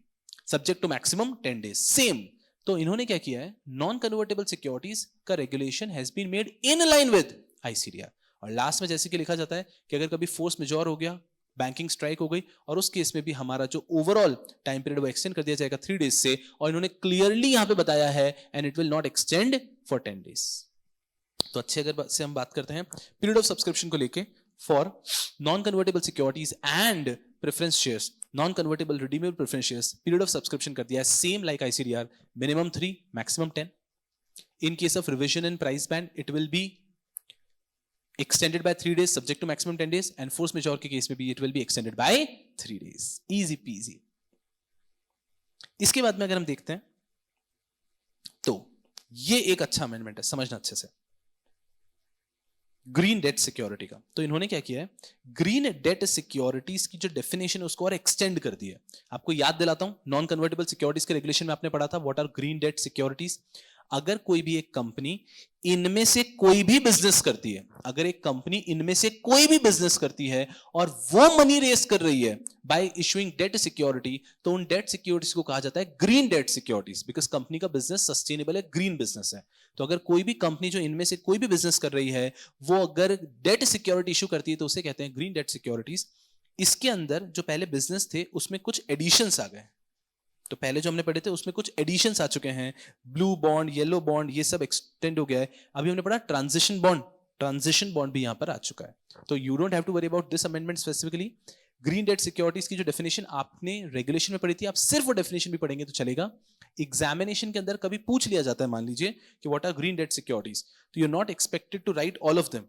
subject to maximum 10 days, same. तो इन्होंने क्या किया है, नॉन कन्वर्टेबल सिक्योरिटीज का regulation has been made in line with ICDR. और लास्ट में जैसे कि लिखा जाता है कि अगर कभी फोर्स मेजॉर हो गया, बैंकिंग स्ट्राइक हो गई, और उस केस में भी हमारा जो ओवरऑल टाइम पीरियड वो एक्सटेंड कर दिया जाएगा 3 days से, और इन्होंने क्लियरली यहां पे बताया है and it will not extend for 10 days। तो अच्छे अगर से हम बात करते हैं पीरियड ऑफ सब्सक्रिप्शन को लेके for non convertible securities and preference shares, non convertible redeemable preference shares, period of subscription कर दिया है same like ICDR, minimum 3, maximum 10। In case of revision in price band it will B extended by 3 days subject to maximum 10 days, and force majeure के case में भी it will be extended by 3 days, easy peasy। इसके बाद में अगर हम देखते हैं तो ये एक अच्छा अमेंडमेंट है, समझना अच्छे से, ग्रीन डेट सिक्योरिटी का। तो इन्होंने क्या किया है, ग्रीन डेट सिक्योरिटीज की जो डेफिनेशन है उसको और एक्सटेंड कर दिया है। आपको याद दिलाता हूं, नॉन कन्वर्टेबल सिक्योरिटीज के रेगुलेशन में आपने पढ़ा था what are green debt securities. अगर कोई भी एक कंपनी इनमें से कोई भी बिजनेस करती है, अगर एक कंपनी इनमें से कोई भी बिजनेस करती है और वो मनी रेस कर रही है बाय इशूइंग डेट सिक्योरिटी, तो उन डेट सिक्योरिटीज को कहा जाता है green debt securities, because company का बिजनेस सस्टेनेबल है, ग्रीन बिजनेस है। तो अगर कोई भी कंपनी जो इनमें से कोई भी बिजनेस कर रही है वो अगर डेट सिक्योरिटी इशू करती है तो उसे कहते हैं ग्रीन डेट सिक्योरिटीज। इसके अंदर जो पहले बिजनेस थे उसमें कुछ एडिशंस आ गए। तो पहले जो हमने पढ़े थे उसमें कुछ एडिशंस आ चुके हैं, ब्लू बॉन्ड, येलो बॉन्ड, ये सब एक्सटेंड हो गया है। अभी हमने पढ़ा ट्रांजिशन बॉन्ड, ट्रांजिशन बॉन्ड भी यहां पर आ चुका है। तो you don't have to worry about this amendment specifically. Green debt securities की जो डेफिनेशन आपने रेगुलेशन में पढ़ी थी, आप सिर्फ वो डेफिनेशन भी पढ़ेंगे तो चलेगा। एग्जामिनेशन के अंदर कभी पूछ लिया जाता है, मान लीजिए कि what are green debt securities, तो you are not expected to write all of them,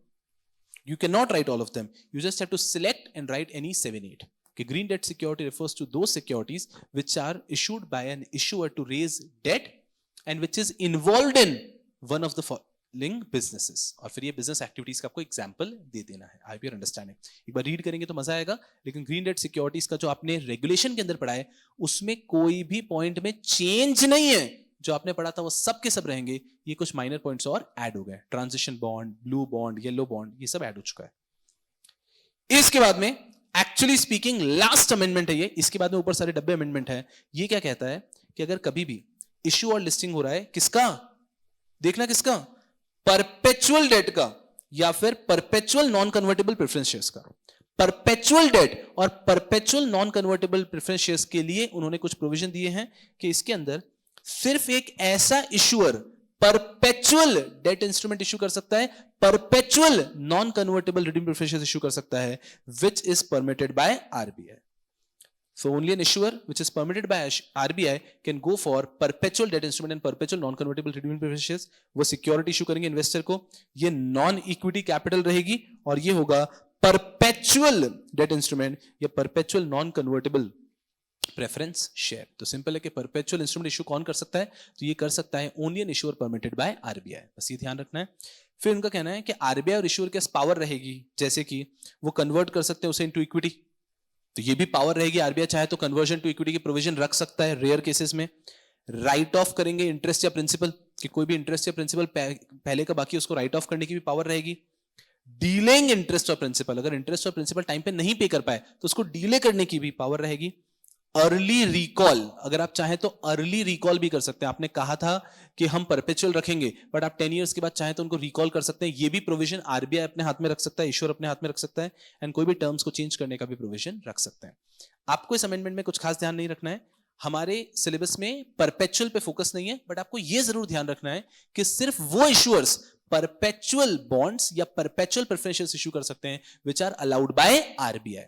you cannot write all of them, you just have to select and write any 7-8। कि green debt security refers to those securities which are issued by an issuer to raise debt and which is involved in one of the following businesses। और फिर ये business activities का आपको example दे देना है। I hope you are understanding. एक बार रीड करेंगे तो मजा आएगा, लेकिन ग्रीन डेट सिक्योरिटीज का जो आपने रेगुलेशन के अंदर पढ़ा है उसमें कोई भी पॉइंट में चेंज नहीं है, जो आपने पढ़ा था वो सब के सब रहेंगे। ये कुछ माइनर पॉइंट्स और ऐड हो गए, transition bond, blue bond, yellow bond, ये सब ऐड हो चुका है। इसके बाद में एक्चुअली स्पीकिंग लास्ट अमेंडमेंट है ये, इसके बाद में ऊपर सारे डब्बे अमेंडमेंट है। ये क्या कहता है कि अगर कभी भी इश्यू और लिस्टिंग हो रहा है, किसका देखना, किसका, परपेचुअल डेट का या फिर perpetual non convertible preference shares का। परपेचुअल डेट और perpetual non convertible preference shares के लिए उन्होंने कुछ प्रोविजन दिए हैं कि इसके अंदर सिर्फ एक ऐसा issuer perpetual debt instrument issue कर सकता है, perpetual non convertible redeem preference issue कर सकता है, which is permitted by RBI. So only an issuer which is permitted by RBI can go for perpetual debt instrument and perpetual non-convertible redeemable preference shares. वो security issue करेंगे investor को, ये non equity capital रहेगी और ये होगा perpetual debt instrument या perpetual non convertible preference share. तो सिंपल है कि परपेचुअल इंस्ट्रूमेंट इशू कौन कर सकता है, तो ये कर सकता है only an issuer permitted by RBI. बस ये ध्यान रखना है. फिर उनका कहना है कि आरबीआई और इशूअर के पास पावर रहेगी, जैसे कि वो कन्वर्ट कर सकते हैं उसे इनटू इक्विटी, तो ये भी पावर रहेगी. आरबीआई चाहे तो कन्वर्जन टू इक्विटी की प्रोविजन रख सकता है रेयर केसेस में. राइट ऑफ करेंगे इंटरेस्ट या प्रिंसिपल, कि कोई भी इंटरेस्ट या प्रिंसिपल पहले का बाकी उसको राइट ऑफ करने की भी पावर रहेगी. डीलिंग इंटरेस्ट और प्रिंसिपल, अगर इंटरेस्ट और प्रिंसिपल टाइम पे नहीं पे कर पाए तो उसको डीले करने की भी पावर रहेगी. अर्ली रिकॉल, अगर आप चाहें तो अर्ली रिकॉल भी कर सकते हैं. आपने कहा था कि हम परपेचुअल रखेंगे, बट आप 10 इयर्स के बाद चाहें तो उनको रिकॉल कर सकते हैं. ये भी प्रोविजन आरबीआई अपने हाथ में रख सकता है, इश्योर अपने हाथ में रख सकता है, एंड कोई भी टर्म्स को चेंज करने का भी प्रोविजन रख सकते हैं. आपको इस अमेंडमेंट में कुछ खास ध्यान नहीं रखना है. हमारे सिलेबस में परपेचुअल पे फोकस नहीं है, बट आपको यह जरूर ध्यान रखना है कि सिर्फ वो इश्यूअर्स परपेचुअल बॉन्ड्स या परपेचुअल प्रेफरेंशियल्स इशू कर सकते हैं which are allowed by RBI.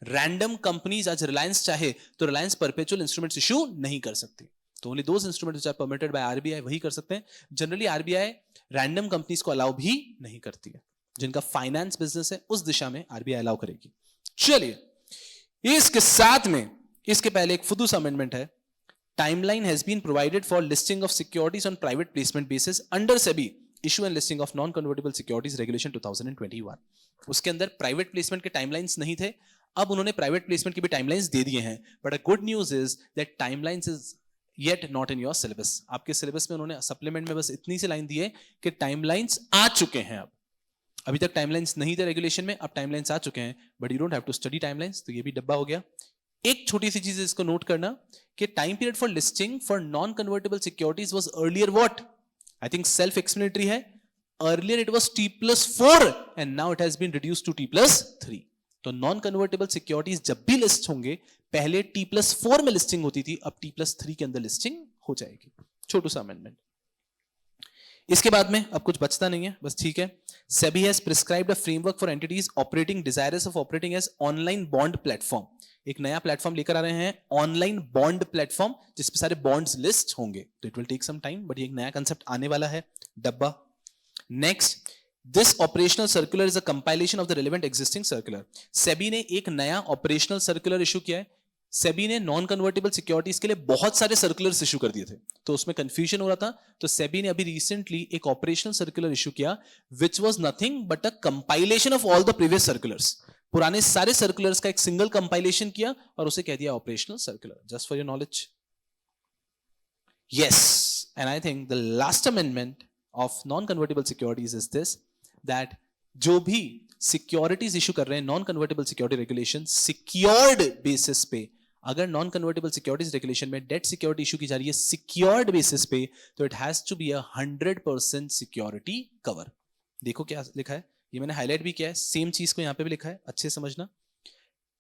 Random companies, आज रिलायंस चाहे तो रिलायंस परपेचुअल इंस्ट्रूमेंट्स इशू नहीं कर सकती. तो only those instruments which are permitted by RBI वही कर सकते हैं. जनरली आरबीआई रैंडम कंपनीज को अलाउ भी नहीं करती है. जिनका फाइनेंस बिजनेस है उस दिशा में आरबीआई अलाउ करेगी. चलिए, इसके साथ में इसके पहले एक फुदूस अमेंडमेंट है. Timeline has been provided for listing of securities on private placement basis under SEBI issue and listing of non convertible securities regulation 2021. उसके अंदर प्राइवेट प्लेसमेंट के टाइमलाइंस नहीं थे, अब उन्होंने प्राइवेट प्लेसमेंट की भी टाइमलाइंस दे दिए हैं. But a good news is that timelines is yet not in your syllabus. आपके सिलेबस में उन्होंने सप्लीमेंट में बस इतनी सी लाइन दी है कि टाइमलाइंस आ चुके हैं. अब अभी तक टाइमलाइंस नहीं थे रेगुलेशन में, अब टाइमलाइंस आ चुके हैं, but you don't have to study timelines. तो ये भी डब्बा हो गया. एक छोटी सी चीज इसको नोट करना कि time period for listing for non convertible securities was earlier what, I think self explanatory है. Earlier it was T+4 and now it has been reduced to T+3. तो नॉन कन्वर्टेबल सिक्योरिटीज जब भी list होंगे, पहले T+4 में listing होती थी, अब T+3 के अंदर लिस्टिंग हो जाएगी. छोटू सा अमेंडमेंट. इसके बाद में अब कुछ बचता नहीं है, बस ठीक है. SEBI has prescribed a framework for entities operating desirous of operating as online bond platform. एक नया प्लेटफॉर्म लेकर आ रहे हैं, ऑनलाइन बॉन्ड प्लेटफॉर्म, जिसपे सारे बॉन्ड्स लिस्ट होंगे. तो it will take some time, but ये एक नया कंसेप्ट आने वाला है. डब्बा. Next, this operational circular is a compilation of the relevant existing circular. SEBI ने एक नया ऑपरेशनल सर्कुलर इशू किया है. सेबी ने नॉन कन्वर्टेबल सिक्योरिटीज के लिए बहुत सारे सर्कुलर्स इशू कर दिए थे, तो उसमें कंफ्यूजन हो रहा था. तो सेबी ने अभी रिसेंटली एक ऑपरेशनल सर्कुलर इशू किया which was nothing but a compilation of all the previous circulars. पुराने सारे सर्कुलर्स का एक सिंगल कंपाइलेशन किया और उसे कह दिया operational circular. Just for your knowledge. Yes, and I think the last amendment of non convertible securities is this, that जो भी सिक्योरिटीज इशू कर रहे हैं non convertible security regulation secured basis पे, अगर नॉन कन्वर्टेबल सिक्योरिटीज रेगुलेशन में debt security issue की जा रही है सिक्योर्ड बेसिस पे, तो it has to be 100% security cover. देखो क्या लिखा है, ये मैंने हाईलाइट भी किया है, सेम चीज को यहां पे भी लिखा है, अच्छे समझना.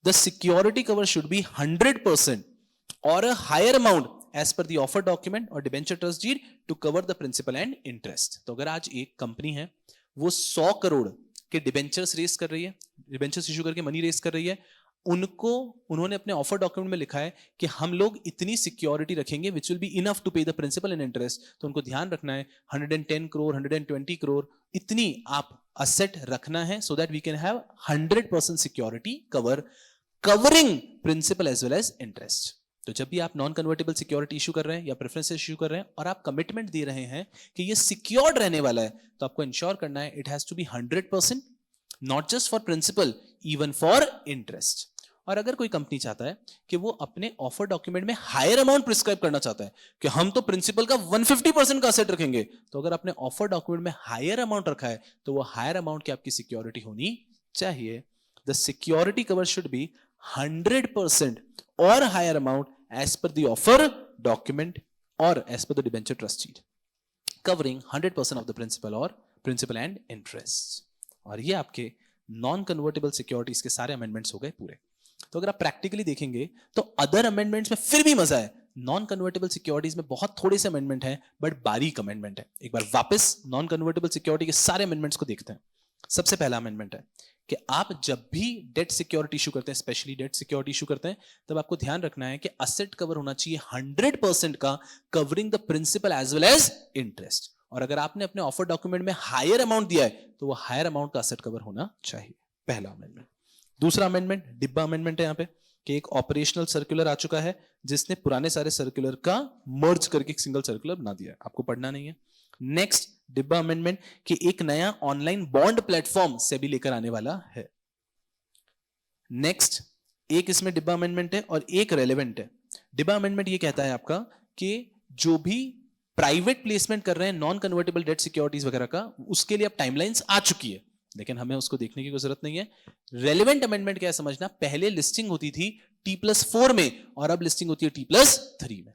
The security cover should be 100% और a higher amount as per the offer document और debenture trust deed to cover the principal and interest. तो अगर आज एक कंपनी है वो 100 करोड़ के डिबेंचर्स रेस कर रही है, डिबेंचर्स इशू करके मनी रेस कर रही है, उन्होंने अपने ऑफर डॉक्यूमेंट में लिखा है कि हम लोग इतनी सिक्योरिटी रखेंगे which will be enough to pay the principal and interest. तो उनको ध्यान रखना है 110 करोड़ 120 करोड़ इतनी आप असेट रखना है, so that we can have 100% security cover covering principal as well as interest. तो जब भी आप नॉन कन्वर्टेबल सिक्योरिटी इशू कर रहे हैं या प्रेफरेंस इशू कर रहे हैं और आप कमिटमेंट दे रहे हैं कि ये सिक्योर्ड रहने वाला है, तो आपको इंश्योर करना है it has to be 100%, not just for principal, even for interest. और अगर कोई कंपनी चाहता है कि वो अपने ऑफर डॉक्यूमेंट में हायर अमाउंट प्रिस्क्राइब करना चाहता है कि हम तो प्रिंसिपल का 150% का असेट रखेंगे, तो अगर आपने ऑफर डॉक्यूमेंट में हायर अमाउंट रखा है तो वो हायर अमाउंट की आपकी सिक्योरिटी होनी चाहिए. The security cover should be 100% और higher amount as per the offer document or as per the debenture trust deed, covering 100% of the principal and interest. और ये आपके नॉन कन्वर्टेबल सिक्योरिटीज के सारे अमेंडमेंट्स हो गए पूरे. तो अगर आप प्रैक्टिकली देखेंगे तो अदर अमेंडमेंट्स में फिर भी मजा है. नॉन कन्वर्टेबल सिक्योरिटीज में बहुत थोड़े से अमेंडमेंट हैं, बट बारीक अमेंडमेंट है. एक बार वापस नॉन कन्वर्टेबल सिक्योरिटी के सारे अमेंडमेंट्स को देखते हैं. सबसे पहला अमेंडमेंट है कि आप जब भी डेट सिक्योरिटी इशू करते हैं, स्पेशली डेट सिक्योरिटी इशू करते हैं, तब आपको ध्यान रखना है कि असेट कवर होना चाहिए 100% का, covering the principal as well as interest. और अगर आपने अपने ऑफर डॉक्यूमेंट में हायर अमाउंट दिया है तो वो हायर अमाउंट का असेट कवर होना चाहिए। पहला अमेंडमेंट। दूसरा अमेंडमेंट डिब्बा अमेंडमेंट है यहां पे कि एक ऑपरेशनल सर्कुलर आ चुका है जिसने पुराने सारे सर्कुलर का मर्ज करके एक सिंगल सर्कुलर बना दिया है, आपको पढ़ना नहीं है। नेक्स्ट डिब्बा अमेंडमेंट कि एक नया ऑनलाइन बॉन्ड प्लेटफॉर्म सेबी लेकर आने वाला है। नेक्स्ट एक इसमें डिब्बा अमेंडमेंट है और एक रेलेवेंट है। डिब्बा अमेंडमेंट ये कहता है आपका कि जो भी प्राइवेट प्लेसमेंट कर रहे हैं नॉन कन्वर्टेबल डेट सिक्योरिटीज वगैरह का, उसके लिए अब टाइमलाइंस आ चुकी है, लेकिन हमें उसको देखने की कोई जरूरत नहीं है। रेलेवेंट अमेंडमेंट क्या है समझना, पहले लिस्टिंग होती थी T+4 में और अब लिस्टिंग होती है T+3 में।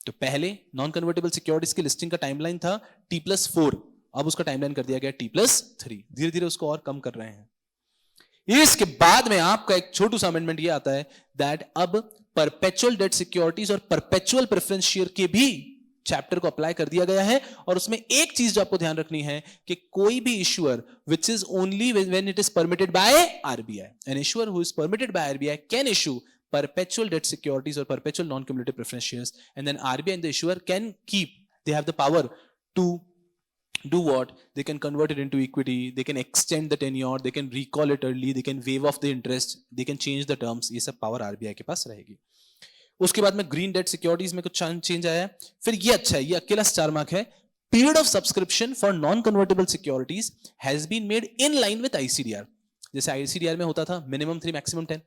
तो पहले नॉन कन्वर्टेबल सिक्योरिटीज की लिस्टिंग का टाइमलाइन था T+4, अब उसका टाइमलाइन कर दिया गया T+3। धीरे धीरे उसको और कम कर रहे हैं। इसके बाद में आपका एक छोटू सा अमेंडमेंट ये आता है दैट अब परपेचुअल डेट सिक्योरिटीज और परपेचुअल प्रेफरेंस शेयर के भी चैप्टर को अप्लाई कर दिया गया है। और उसमें एक चीज जो आपको ध्यान रखनी है कि कोई भी issuer which is only when it is permitted by RBI, an issuer who is permitted by RBI can issue perpetual debt securities or perpetual non-cumulative preference shares, and then RBI and the issuer can keep, they have the power to do what, they can convert it into equity, they can extend the tenure, they can recall it early, they can waive off the interest, they can change the terms। ये सब power RBI के पास रहेगी। उसके बाद में green debt securities में कुछ change आया है। फिर ये अच्छा है, ये अकेला स्टार मार्क है, period of subscription for non convertible securities has been made in line with ICDR। जैसे ICDR में होता था मिनिमम 3 मैक्सिमम 10,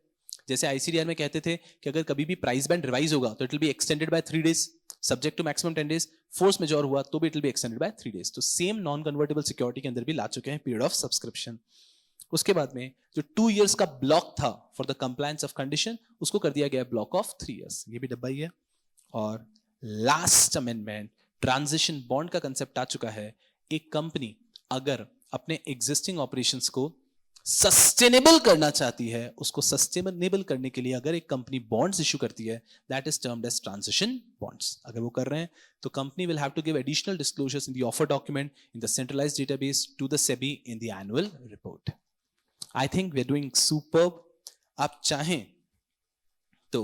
जैसे ICDR में कहते थे कि अगर कभी भी प्राइस बैंड रिवाइज होगा तो it will be extended by 3 days subject to maximum 10 days, force majeure हुआ तो भी it will be extended by 3 days. तो सेम नॉन कन्वर्टेबल सिक्योरिटी के अंदर भी ला चुके हैं पीरियड ऑफ सब्सक्रिप्शन। उसके बाद में जो 2 इयर्स का ब्लॉक था for the compliance of condition, उसको कर दिया गया ब्लॉक ऑफ 3 इयर्स। ये भी डब्बा ही है। और लास्ट अमेंडमेंट, ट्रांजिशन बॉन्ड का कंसेप्ट आ चुका है। एक कंपनी अगर अपने एग्जिस्टिंग ऑपरेशंस को सस्टेनेबल करना चाहती है, उसको सस्टेनेबल करने के लिए अगर एक कंपनी बॉन्ड्स इशू करती है, that is termed as transition bonds. अगर वो कर रहे हैं तो company will have to give additional disclosures in the offer document, in the centralised database, to the SEBI in the annual report. I think we are doing superb. आप चाहें तो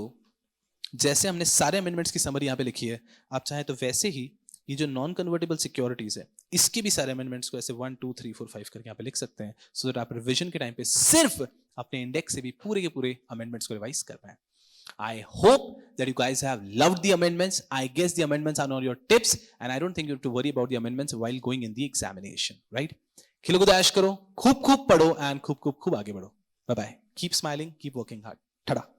जैसे हमने सारे अमेंडमेंट्स की समरी यहां पे लिखी है, आप चाहें तो वैसे ही ये जो नॉन कन्वर्टेबल सिक्योरिटीज है इसके भी सारे अमेंडमेंट्स को ऐसे 1 2 3 4 5 करके यहाँ पे लिख सकते हैं, सो दैट आप रिवीजन के टाइम पे सिर्फ अपने इंडेक्स से भी पूरे के पूरे अमेंडमेंट्स को रिवाइज कर पाए। I hope that you guys have loved the amendments. I guess the amendments are on your tips, and I don't think you have to worry about the amendments while going in the examination, right? खिलो को ऐश करो, खूब खूब पढ़ो, and खूब खूब खूब आगे बढ़ो। Bye bye. Keep smiling, keep working hard. Tada.